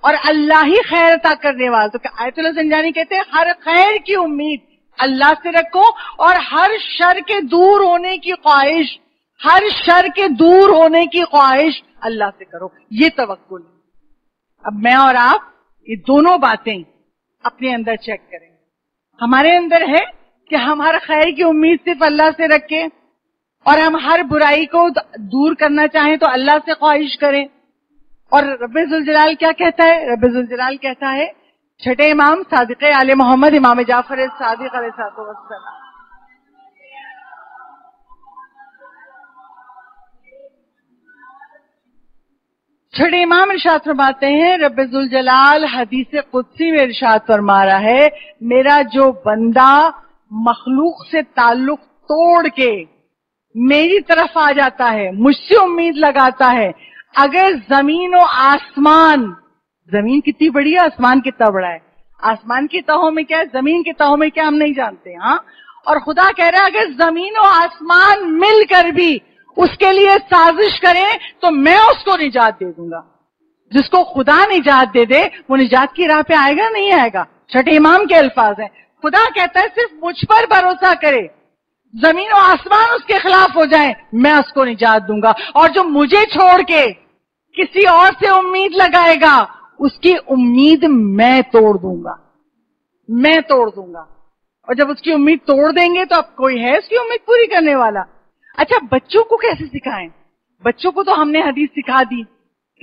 اور اللہ ہی خیر عطا کرنے والا. تو آیت اللہ زنجانی کہتے ہیں ہر خیر کی امید اللہ سے رکھو اور ہر شر کے دور ہونے کی خواہش، ہر شر کے دور ہونے کی خواہش اللہ سے کرو. یہ توکل ہے. اب میں اور آپ یہ دونوں باتیں اپنے اندر چیک کریں. ہمارے اندر ہے کہ ہم ہر خیر کی امید صرف اللہ سے رکھیں اور ہم ہر برائی کو دور کرنا چاہیں تو اللہ سے خواہش کریں. اور رب ذوالجلال کیا کہتا ہے؟ رب ذوالجلال کہتا ہے چھٹے امام صادق آل محمد امام جعفر صادق علیہ السلام، چھٹے امام ارشاد فرماتے ہیں رب ذوالجلال حدیث قدسی میں ارشاد فرما رہا ہے میرا جو بندہ مخلوق سے تعلق توڑ کے میری طرف آ جاتا ہے، مجھ سے امید لگاتا ہے، اگر زمین و آسمان، زمین کتنی بڑی ہے، آسمان کتنا بڑا ہے، آسمان کی تہوں میں کیا ہے، زمین کی تہوں میں کیا ہم نہیں جانتے. ہاں، اور خدا کہہ رہا ہے اگر زمین و آسمان مل کر بھی اس کے لیے سازش کریں تو میں اس کو نجات دے دوں گا. جس کو خدا نجات دے دے وہ نجات کی راہ پہ آئے گا نہیں آئے گا. چھٹے امام کے الفاظ ہیں. خدا کہتا ہے صرف مجھ پر بھروسہ کرے، زمین و آسمان اس کے خلاف ہو جائیں میں اس کو نجات دوں گا، اور جو مجھے چھوڑ کے کسی اور سے امید لگائے گا اس کی امید میں توڑ دوں گا، میں توڑ دوں گا. اور جب اس کی امید توڑ دیں گے تو اب کوئی ہے اس کی امید پوری کرنے والا. اچھا بچوں کو کیسے سکھائیں؟ بچوں کو تو ہم نے حدیث سکھا دی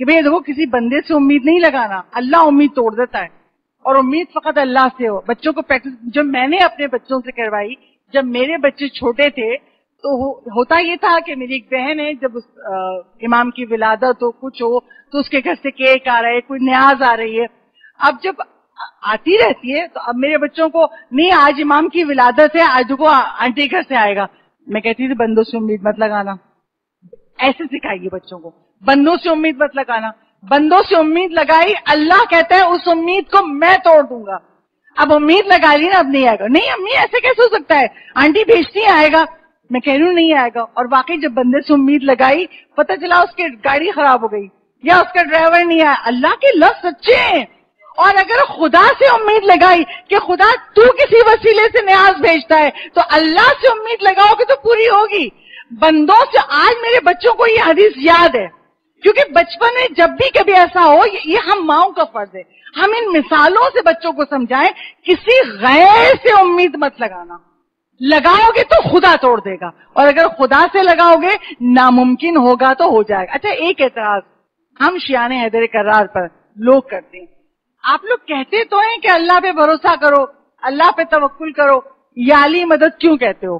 کہ بھئی دیکھو کسی بندے سے امید نہیں لگانا، اللہ امید توڑ دیتا ہے اور امید فقط اللہ سے ہو. بچوں کو پریکٹس جو میں نے اپنے بچوں سے کروائی، جب میرے بچے چھوٹے تھے تو ہوتا یہ تھا کہ میری ایک بہن ہے، جب امام کی ولادت ہو کچھ ہو تو اس کے گھر سے کیک آ رہا ہے، کوئی نیاز آ رہی ہے. اب جب آتی رہتی ہے تو اب میرے بچوں کو نہیں آج امام کی ولادت ہے، آج کو آنٹی گھر سے آئے گا. میں کہتی تھی بندوں سے امید مت لگانا. ایسے سکھائیے بچوں کو، بندوں سے امید مت لگانا. بندوں سے امید لگائی، اللہ کہتا ہے اس امید کو میں توڑ دوں گا. اب امید لگا لی نا، اب نہیں آئے گا. نہیں امی ایسے کیسے ہو سکتا ہے، آنٹی بھیجتی آئے گا. میں کہہ رہی ہوں نہیں آئے گا. اور واقعی جب بندے سے امید لگائی پتہ چلا اس کی گاڑی خراب ہو گئی یا اس کا ڈرائیور نہیں آیا. اللہ کے لفظ سچے ہیں. اور اگر خدا سے امید لگائی کہ خدا تو کسی وسیلے سے نیاز بھیجتا ہے تو اللہ سے امید لگاؤ گے تو پوری ہوگی. بندوں سے آج میرے بچوں کو یہ حدیث یاد ہے کیونکہ بچپن میں جب بھی کبھی ایسا ہو، یہ ہم ماؤں کا فرض ہے ہم ان مثالوں سے بچوں کو سمجھائیں کسی غیر سے امید مت لگانا. لگاؤ گے تو خدا توڑ دے گا، اور اگر خدا سے لگاؤ گے ناممکن ہوگا تو ہو جائے گا. اچھا ایک اعتراض ہم شیعان حیدر کرار پر لوگ کرتے ہیں. آپ لوگ کہتے تو ہیں کہ اللہ پہ بھروسہ کرو، اللہ پہ توکل کرو، یا علی مدد کیوں کہتے ہو،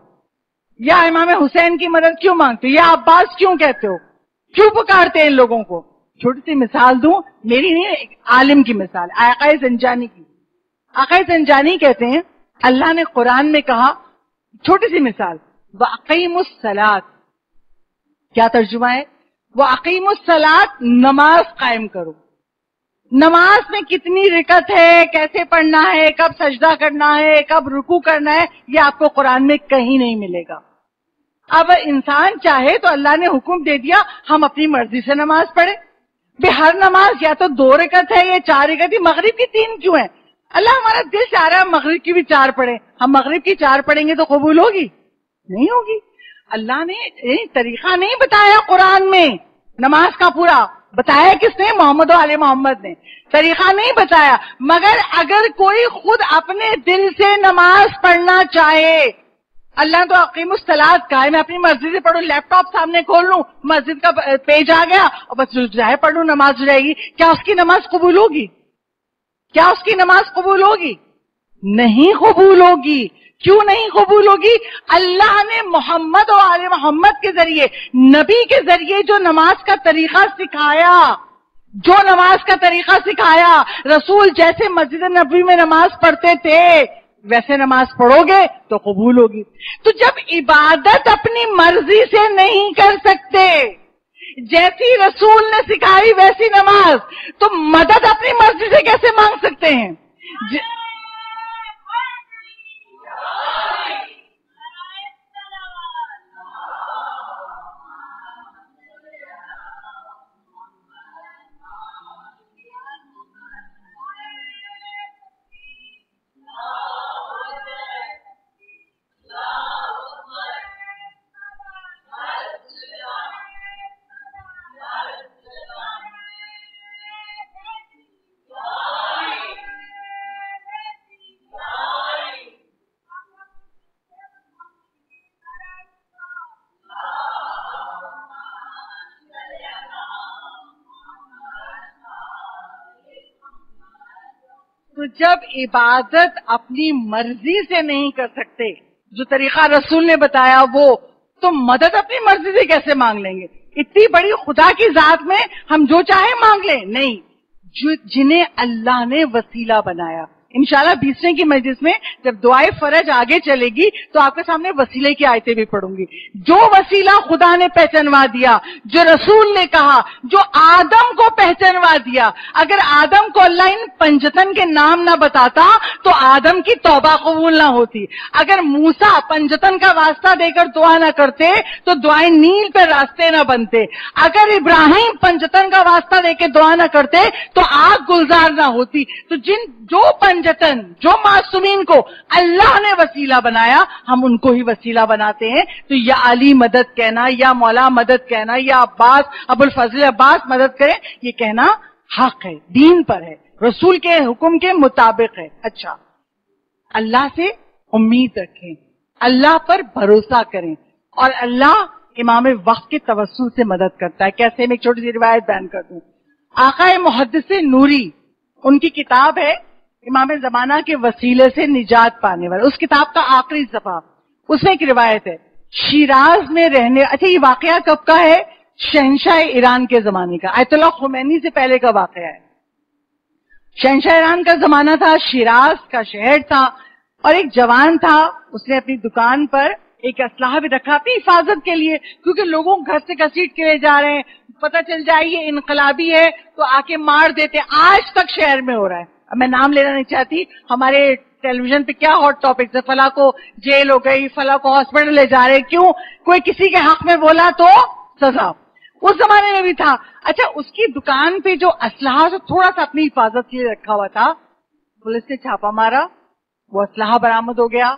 یا امام حسین کی مدد کیوں مانگتے ہو، یا عباس کیوں کہتے ہو، کیوں پکارتے ہیں ان لوگوں کو؟ چھوٹی سی مثال دوں، میری نہیں ایک عالم کی مثال، آقا زنجانی کی. آقا زنجانی کہتے ہیں اللہ نے قرآن میں کہا، چھوٹی سی مثال، وَأَقِیمُوا الصَّلَاةَ، کیا ترجمہ ہے؟ وَأَقِیمُوا الصَّلَاةَ، نماز قائم کرو. نماز میں کتنی رکعت ہے، کیسے پڑھنا ہے، کب سجدہ کرنا ہے، کب رکوع کرنا ہے، یہ آپ کو قرآن میں کہیں نہیں ملے گا. اب انسان چاہے تو اللہ نے حکم دے دیا ہم اپنی مرضی سے نماز پڑھیں. ہر نماز یا تو 2 رکعت ہے یا 4 رکعت ہے، مغرب کی 3 کیوں ہے؟ اللہ ہمارا دل چاہ رہا ہے مغرب کی بھی 4 پڑھیں. ہم مغرب کی 4 پڑھیں گے تو قبول ہوگی؟ نہیں ہوگی. اللہ نے طریقہ نہیں بتایا قرآن میں نماز کا، پورا بتایا کس نے؟ محمد و آل محمد نے. طریقہ نہیں بتایا. مگر اگر کوئی خود اپنے دل سے نماز پڑھنا چاہے، اللہ تو اقیم الصلاۃ کا ہے، میں اپنی مرضی سے پڑھوں، لیپ ٹاپ سامنے کھول لوں، مسجد کا پیج آ گیا اور بس جائے پڑھ لوں، نماز ہو جائے گی. کیا اس کی نماز قبول ہوگی؟ کیا اس کی نماز قبول ہوگی؟ نہیں قبول ہوگی. کیوں نہیں قبول ہوگی؟ اللہ نے محمد اور آل محمد کے ذریعے، نبی کے ذریعے جو نماز کا طریقہ سکھایا، رسول جیسے مسجد نبوی میں نماز پڑھتے تھے ویسے نماز پڑھو گے تو قبول ہوگی۔ تو جب عبادت اپنی مرضی سے نہیں کر سکتے، جیسی رسول نے سکھائی ویسی نماز، تو مدد اپنی مرضی سے کیسے مانگ سکتے ہیں؟ تو جب عبادت اپنی مرضی سے نہیں کر سکتے، جو طریقہ رسول نے بتایا وہ، تو مدد اپنی مرضی سے کیسے مانگ لیں گے؟ اتنی بڑی خدا کی ذات میں ہم جو چاہے مانگ لیں؟ نہیں، جنہیں اللہ نے وسیلہ بنایا۔ انشاءاللہ 20ویں کی مجلس میں جب دعائے فرج آگے چلے گی تو آپ کے سامنے وسیلے کی آیتیں بھی پڑھوں گی۔ جو وسیلہ خدا نے پہچانوا دیا، جو رسول نے کہا، جو آدم کو پہچانوا دیا، اگر آدم کو اللہ ان پنجتن کے نام نہ بتاتا تو آدم کی توبہ قبول نہ ہوتی۔ اگر موسیٰ پنجتن کا واسطہ دے کر دعا نہ کرتے تو دعائیں نیل پہ راستے نہ بنتے۔ اگر ابراہیم پنجتن کا واسطہ دے کے دعا نہ کرتے تو آگ گلزار نہ ہوتی۔ تو جو معصومین کو اللہ نے وسیلہ بنایا، ہم ان کو ہی وسیلہ بناتے ہیں۔ تو یا علی مدد کہنا، یا مولا مدد کہنا، یا عباس ابو الفضل عباس مدد کریں، یہ کہنا حق ہے، دین پر ہے، رسول کے حکم کے مطابق ہے۔ اچھا، اللہ سے امید رکھیں، اللہ پر بھروسہ کریں، اور اللہ امام وقت کے توسل سے مدد کرتا ہے۔ کیسے؟ میں ایک چھوٹی سی روایت بیان کر دوں۔ آقا محدث نوری، ان کی کتاب ہے امام زمانہ کے وسیلے سے نجات پانے والا، اس کتاب کا آخری صفحہ، اس میں ایک روایت ہے شیراز میں رہنے، اچھا یہ واقعہ کب کا ہے؟ شہنشاہ ایران کے زمانے کا، آیت اللہ خمینی سے پہلے کا واقعہ ہے۔ شہنشاہ ایران کا زمانہ تھا، شیراز کا شہر تھا، اور ایک جوان تھا، اس نے اپنی دکان پر ایک اسلحہ بھی رکھا اپنی حفاظت کے لیے، کیونکہ لوگوں گھر سے گھسیٹ کے لے جا رہے ہیں، پتہ چل جائے یہ انقلابی ہے تو آ کے مار دیتے۔ آج تک شہر میں ہو رہا ہے، اب میں نام لینا نہیں چاہتی، ہمارے ٹیلی ویژن پہ کیا ہاٹ ٹاپکس ہے، فلاں کو جیل ہو گئی، فلاں کو ہاسپٹل لے جا رہے، کیوں؟ کوئی کسی کے حق میں بولا تو سزا، اس زمانے میں بھی تھا۔ اچھا، اس کی دکان پہ جو اسلحہ جو تھوڑا سا اپنی حفاظت کے لیے رکھا ہوا تھا، پولیس نے چھاپا مارا، وہ اسلحہ برآمد ہو گیا،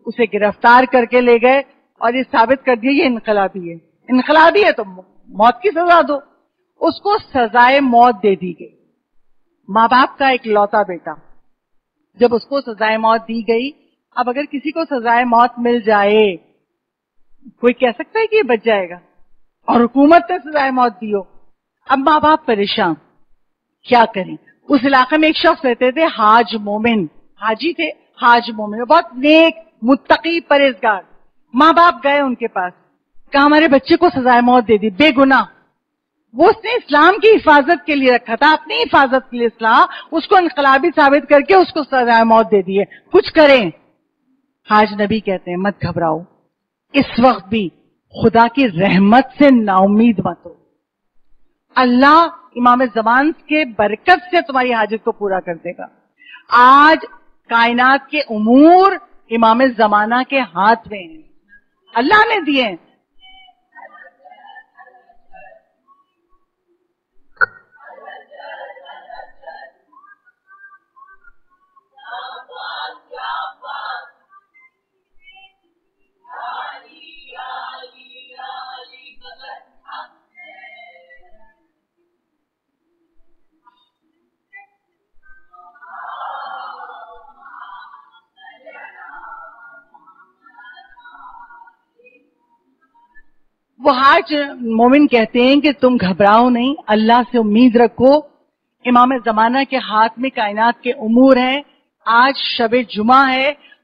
اسے گرفتار کر کے لے گئے اور یہ ثابت کر دیا یہ انقلابی ہے، انقلابی ہے تو موت کی سزا دو۔ اس کو سزائے موت دے دی گئی۔ ماں باپ کا ایک لوتا بیٹا، جب اس کو سزائے موت دی گئی، اب اگر کسی کو سزائے موت مل جائے، کوئی کہہ سکتا ہے کہ یہ بچ جائے گا؟ اور حکومت نے سزائے موت دی ہو، اب ماں باپ پریشان، کیا کریں؟ اس علاقے میں ایک شخص رہتے تھے حاج مومن، حاجی تھے، حاج مومن، بہت نیک متقی پرہیزگار۔ ماں باپ گئے ان کے پاس، کہا ہمارے بچے کو سزائے موت دے دی، بے گناہ، وہ اس نے اسلام کی حفاظت کے لیے رکھا تھا، اپنی حفاظت کے لیے اسلام، اس کو انقلابی ثابت کر کے اس کو سزائے موت دے دی ہے، کچھ کریں؟ حاج نبی کہتے ہیں مت گھبراؤ، اس وقت بھی خدا کی رحمت سے نا امید مت ہو، اللہ امام زمان کے برکت سے تمہاری حاجت کو پورا کر دے گا۔ آج کائنات کے امور امام زمانہ کے ہاتھ میں ہیں، اللہ نے دیے ہیں۔ وہ حاج مومن کہتے ہیں کہ تم گھبراؤ نہیں، اللہ سے امید رکھو، امام زمانہ کے ہاتھ میں کائنات کے امور ہیں۔ آج شب جمعہ ہے،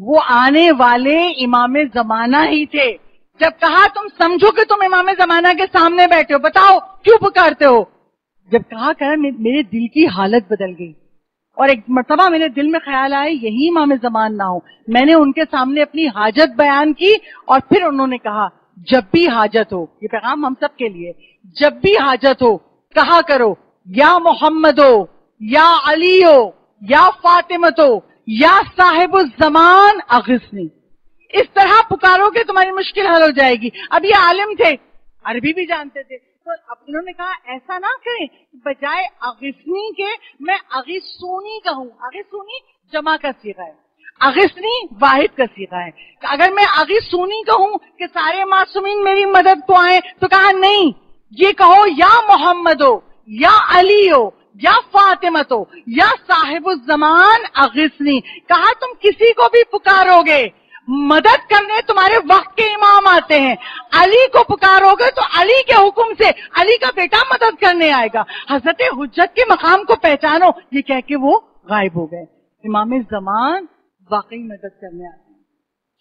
وہ آنے والے امام زمانہ ہی تھے. جب کہا تم سمجھو کہ تم امام زمانہ کے سامنے بیٹھے ہو, بتاؤ کیوں پکارتے ہو؟ جب کہا میرے دل کی حالت بدل گئی, اور ایک مرتبہ میرے دل میں خیال آئے یہی امام زمان نہ ہو. میں نے ان کے سامنے اپنی حاجت بیان کی, اور پھر انہوں نے کہا جب بھی حاجت ہو, یہ پیغام ہم سب کے لیے, جب بھی حاجت ہو کہا کرو یا محمد ہو, یا علی ہو, یا فاطمہ ہو, یا صاحب الزمان اغثنی. اس طرح پکارو کہ تمہاری مشکل حل ہو جائے گی. اب یہ عالم تھے, عربی بھی جانتے تھے, تو اب انہوں نے کہا ایسا نہ کریں, بجائے اغثنی کے میں اغثونی کہوں. اغثونی جمع کا صیغہ ہے, اغثنی واحد کا صیغہ ہے. اگر میں اغثونی کہوں کہ سارے معصومین میری مدد کو آئیں, تو کہا نہیں, یہ کہو یا محمد ہو, یا علی ہو, یا فاطمہ ہو, یا صاحب الزمان اغثنی. کہا تم کسی کو بھی پکارو گے, مدد کرنے تمہارے وقت کے امام آتے ہیں. علی کو پکارو گے تو علی کے حکم سے علی کا بیٹا مدد کرنے آئے گا. حضرت حجت کے مقام کو پہچانو, یہ کہہ کے وہ غائب ہو گئے. امام زمان واقعی مدد کرنے آتے ہیں.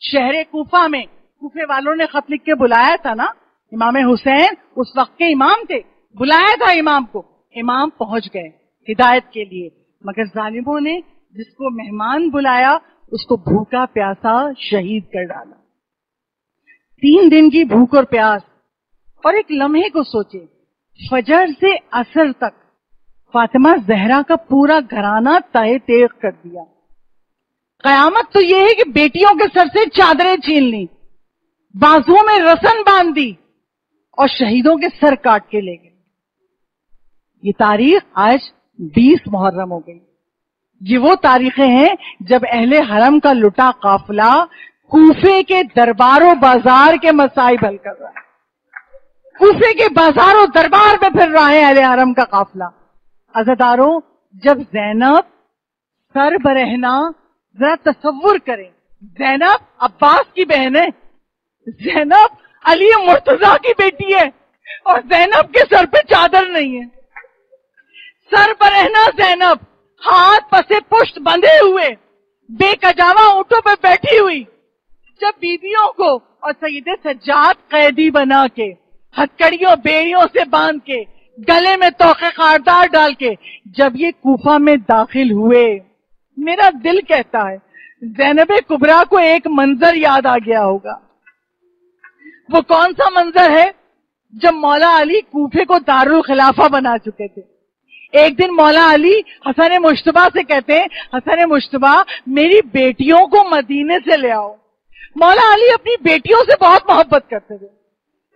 شہر کوفہ میں کوفے والوں نے خط لکھ کے بلایا تھا نا, امام حسین اس وقت کے امام تھے, بلایا تھا امام کو, امام پہنچ گئے ہدایت کے لیے, مگر ظالموں نے جس کو مہمان بلایا اس کو بھوکا پیاسا شہید کر ڈالا. 3 دن کی بھوک اور پیاس. اور ایک لمحے کو سوچے, فجر سے عصر تک فاطمہ زہرا کا پورا گھرانہ تہہ تیغ کر دیا. قیامت تو یہ ہے کہ بیٹیوں کے سر سے چادریں چھین لی, بازوؤں میں رسن باندھ دی, اور شہیدوں کے سر کاٹ کے لے گئے. یہ تاریخ آج 20 محرم ہو گئی. یہ وہ تاریخیں ہیں جب اہل حرم کا لٹا قافلہ کوفے کے دربار و بازار کے مسائل حل کر رہا ہے. کوفے کے بازار و دربار میں پھر رہا ہے اہل حرم کا قافلہ. عزاداروں, جب زینب سر برہنہ, ذرا تصور کریں, زینب عباس کی بہن ہے, زینب علی مرتضیٰ کی بیٹی ہے, اور زینب کے سر پہ چادر نہیں ہے. سر برہنہ زینب, ہاتھ پسے پشت بندھے ہوئے, بے کجاوا اونٹوں پہ بیٹھی ہوئی. جب بیویوں کو اور سید سجاد قیدی بنا کے, ہتکڑیوں بیڑیوں سے باندھ کے, گلے میں توقے خاردار ڈال کے جب یہ کوفہ میں داخل ہوئے, میرا دل کہتا ہے زینب کبریٰ کو ایک منظر یاد آ گیا ہوگا. وہ کون سا منظر ہے؟ جب مولا علی کوفے کو دارالخلافہ بنا چکے تھے. ایک دن مولا علی حسن مشتبہ سے کہتے ہیں, حسن مشتبہ میری بیٹیوں کو مدینے سے لے آؤ. مولا علی اپنی بیٹیوں سے بہت محبت کرتے تھے.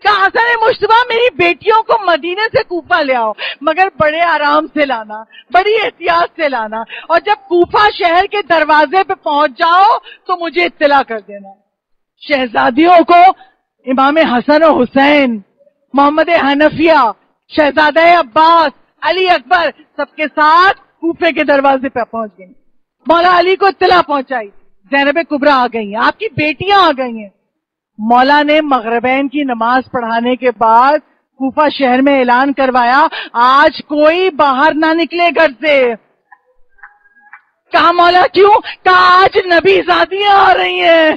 کہا حسن مشتبہ میری بیٹیوں کو مدینے سے کوفہ لے آؤ, مگر بڑے آرام سے لانا, بڑی احتیاط سے لانا, اور جب کوفہ شہر کے دروازے پہ پہنچ جاؤ تو مجھے اطلاع کر دینا. شہزادیوں کو امام حسن و حسین, محمد حنفیہ, شہزادہ عباس, علی اکبر سب کے ساتھ کوفے کے دروازے پہ پہنچ گئی. مولا علی کو اطلاع پہنچائی زینب کبریٰ آ گئی ہیں, آپ کی بیٹیاں آ گئی ہیں. مولا نے مغربین کی نماز پڑھانے کے بعد کوفہ شہر میں اعلان کروایا آج کوئی باہر نہ نکلے گھر سے. کہا مولا کیوں؟ کہا آج نبی زادیاں آ رہی ہیں,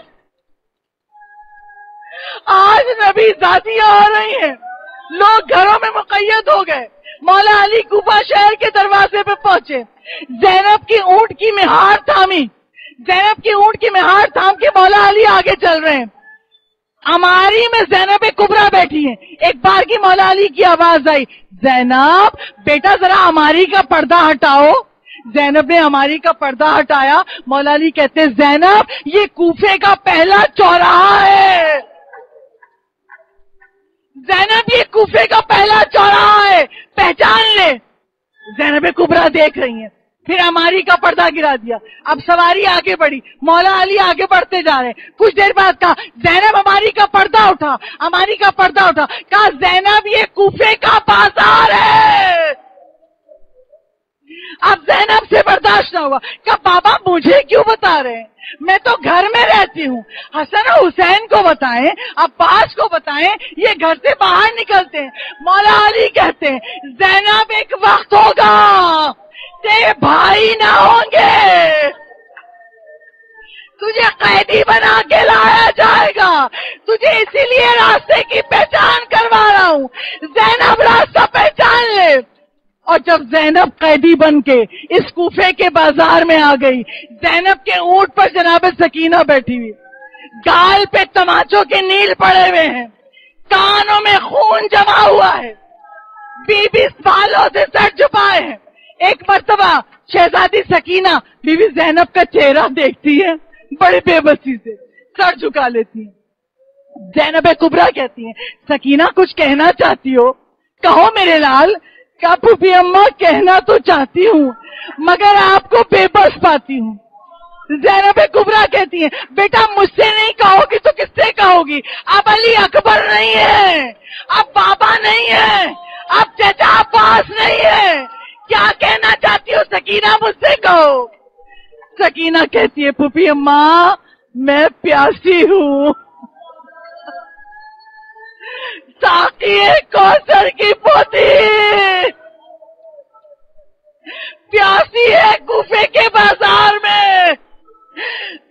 آج نبی زادیاں آ رہی ہیں. لوگ گھروں میں مقید ہو گئے. مولا علی کوفہ شہر کے دروازے پہ پہنچے, زینب کی اونٹ کی مہار تھامی, زینب کی اونٹ کی مہار تھام کے مولا علی آگے چل رہے ہیں. ہماری میں زینب کبریٰ بیٹھی ہیں. ایک بار کی مولا علی کی آواز آئی, زینب بیٹا ذرا ہماری کا پردہ ہٹاؤ. زینب نے ہماری کا پردہ ہٹایا. مولا علی کہتے ہیں زینب یہ کوفے کا پہلا چوراہا ہے, زینب یہ کوفے کا پہلا چوراہا ہے, پہچان لے. زینب کبریٰ دیکھ رہی ہیں, پھر ہماری کا پردہ گرا دیا. اب سواری آگے بڑھی, مولا علی آگے بڑھتے جا رہے ہیں. کچھ دیر بعد کہا زینب ہماری کا پردہ اٹھا, ہماری کا پردہ اٹھا. کہا زینب یہ کوفے کا بازار ہے. اب زینب سے برداشت نہ ہوا. کہا بابا مجھے کیوں بتا رہے ہیں, میں تو گھر میں رہتی ہوں. حسن و حسین کو بتائیں, عباس کو بتائیں, یہ گھر سے باہر نکلتے ہیں. مولا علی کہتے ہیں زینب ایک وقت ہوگا تیرے بھائی نہ ہوں گے, تجھے قیدی بنا کے لایا جائے گا، تجھے اسی لیے راستے کی پہچان کروا رہا ہوں، زینب راستہ پہچان لے۔ اور جب زینب قیدی بن کے اس کوفے کے بازار میں آ گئی، زینب کے اونٹ پر جناب سکینہ بیٹھی ہوئی، گال پہ تماچوں کے نیل پڑے ہوئے ہیں، کانوں میں خون جمع ہوا ہے، 20 سالوں سے سر چھپائے ہیں۔ ایک مرتبہ شہزادی سکینہ بی بی زینب کا چہرہ دیکھتی ہے، بڑی بے بسی سے سر جھکا لیتی ہے۔ زینب کبریٰ کہتی ہیں سکینہ کچھ کہنا چاہتی ہو؟ کہو میرے لال۔ کہا پھوپھی اماں کہنا تو چاہتی ہوں مگر آپ کو بے بس پاتی ہوں۔ زینب کبریٰ کہتی ہیں بیٹا مجھ سے نہیں کہو گی تو کس سے کہو گی؟ اب علی اکبر نہیں ہے، اب بابا نہیں ہے، اب چچا عباس نہیں ہے، کیا کہنا چاہتی ہو سکینہ مجھ سے کہو۔ سکینہ کہتی ہے پھوپھی اماں میں پیاسی ہوں، ساقی کوثر کی پوتی، پیاسی ہے کوفے کے بازار میں۔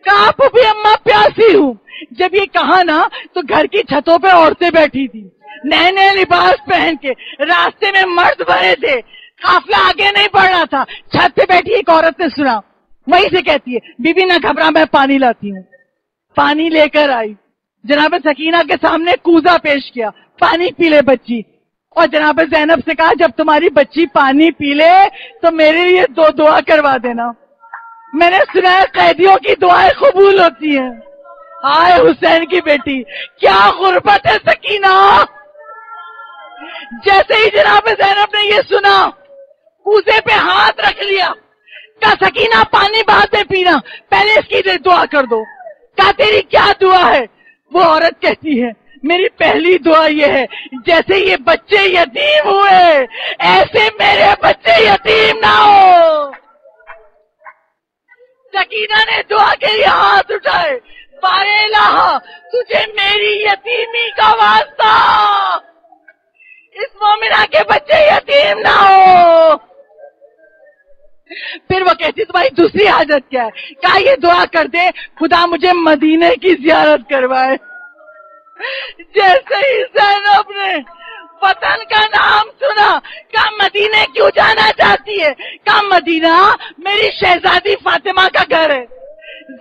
کہا پھوپھی اماں پیاسی ہوں۔ جب یہ کہا نا تو گھر کی چھتوں پہ عورتیں بیٹھی تھی، نئے نئے لباس پہن کے، راستے میں مرد بھرے تھے، قافلہ آگے نہیں بڑھ رہا تھا، چھت پہ بیٹھی ایک عورت نے سنا، وہیں سے کہتی ہے بی بی نہ گھبرا میں پانی لاتی ہوں۔ پانی لے کر آئی، جناب سکینہ کے سامنے کوزہ پیش کیا، پانی پی لے بچی۔ اور جناب زینب سے کہا جب تمہاری بچی پانی پی لے تو میرے لیے 2 دعا کروا دینا، میں نے سنا ہے قیدیوں کی دعائیں قبول ہوتی ہیں۔ آئے حسین کی بیٹی، کیا غربت ہے سکینہ۔ جیسے ہی جناب زینب نے یہ سنا کوزے پہ ہاتھ رکھ لیا، کہا سکینہ پانی بعد میں پینا، پہلے اس کی دعا کر دو۔ کہا تیری کیا دعا ہے؟ وہ عورت کہتی ہے میری پہلی دعا یہ ہے جیسے یہ بچے یتیم ہوئے ایسے میرے بچے یتیم نہ ہو۔ سکینہ نے دعا کے لیے ہاتھ اٹھائے، بارے الہ تجھے میری یتیمی کا واسطہ، اس مومنہ کے بچے یتیم نہ ہو۔ پھر وہ کہتی تمہاری دوسری حاجت کیا ہے؟ کہا یہ دعا کر دے خدا مجھے مدینے کی زیارت کروائے۔ جیسے ہی زینب نے وطن کا نام سنا، کہا مدینے کیوں جانا چاہتی ہے؟ کہا مدینہ میری شہزادی فاطمہ کا گھر ہے۔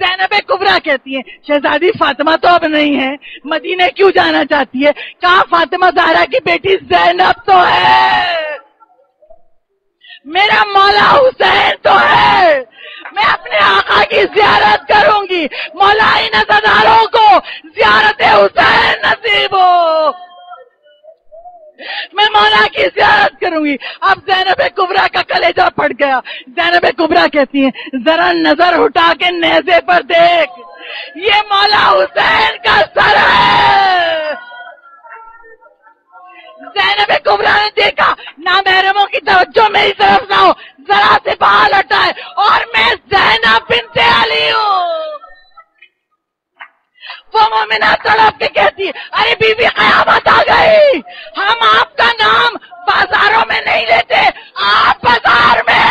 زینب کبریٰ کہتی ہیں شہزادی فاطمہ تو اب نہیں ہے، مدینے کیوں جانا چاہتی ہے؟ کہا فاطمہ زہرا کی بیٹی زینب تو ہے، میرا مولا حسین تو ہے، میں اپنے آقا کی زیارت کروں گی، مولا ان عزاداروں کو زیارت حسین نصیب ہو، میں مولا کی زیارت کروں گی۔ اب زینب کبریٰ کا کلیجہ پھٹ گیا۔ زینب کبریٰ کہتی ہیں ذرا نظر اٹھا کے نیزے پر دیکھ، یہ مولا حسین کا سر ہے۔ زینب کبریٰ نے دیکھا نامحرموں کی توجہ میری طرف نہ ہو، ذرا سے بال ہٹائے اور میں زینب بنت علی ہوں۔ وہ مومنہ تڑپ کے کہتی ہے ارے بی بی قیامت آ گئی، ہم آپ کا نام بازاروں میں نہیں لیتے، آپ بازار میں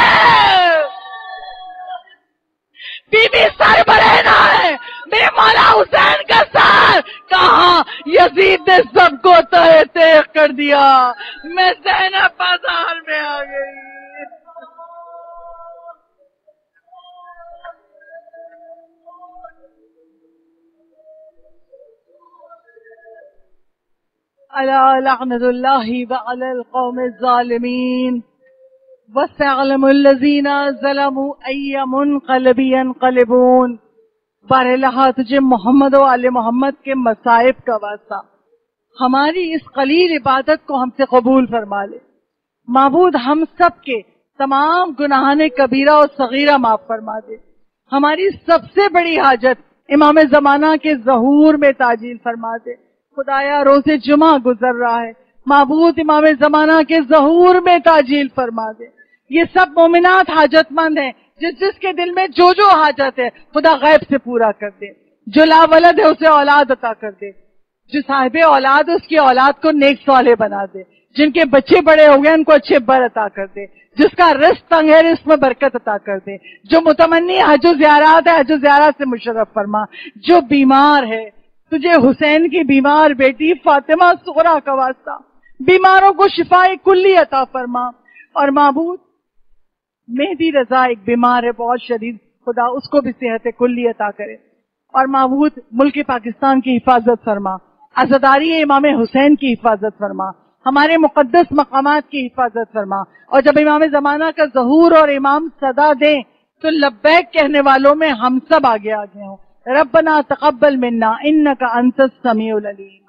بی بی سر برہنہ ہے، میرے مولا حسین کا سر کہاں؟ یزید نے سب کو تہہ تیغ کر دیا، میں زینب بازار میں آ گئی۔ الا لعنت اللہ وعلی القوم الظالمین وسيعلم الذین ظلموا ای منقلب ینقلبون۔ بارہا تجھے محمد و آل محمد کے مصائب کا واسطہ، ہماری اس قلیل عبادت کو ہم سے قبول فرما لے۔ معبود ہم سب کے تمام گناہان کبیرہ اور صغیرہ معاف فرما دے۔ ہماری سب سے بڑی حاجت امام زمانہ کے ظہور میں تعجیل فرما دے۔ خدایا روز جمعہ گزر رہا ہے، معبود امام زمانہ کے ظہور میں تعجیل فرما دے۔ یہ سب مومنات حاجت مند ہیں، جس کے دل میں جو جو حاجت ہے خدا غیب سے پورا کر دے۔ جو لا ولد ہے اسے اولاد عطا کر دے، جو صاحب اولاد اس کی اولاد کو نیک صالح بنا دے، جن کے بچے بڑے ہو گئے ان کو اچھے بر عطا کر دے، جس کا رزق تنگ ہے رزق میں برکت عطا کر دے، جو متمنی حج و زیارات ہے حج و زیارات سے مشرف فرما، جو بیمار ہے تجھے حسین کی بیمار بیٹی فاطمہ صغریٰ کا واسطہ بیماروں کو شفاء کلی عطا فرما، اور معبود مہدی رضا ایک بیمار ہے بہت شدید، خدا اس کو بھی صحت کلی عطا کرے، اور معبود ملک پاکستان کی حفاظت فرما، عزاداری امام حسین کی حفاظت فرما، ہمارے مقدس مقامات کی حفاظت فرما، اور جب امام زمانہ کا ظہور اور امام صدا دیں تو لبیک کہنے والوں میں ہم سب آگے ہوں۔ ربنا تقبل منا انک انت السمیع العلیم۔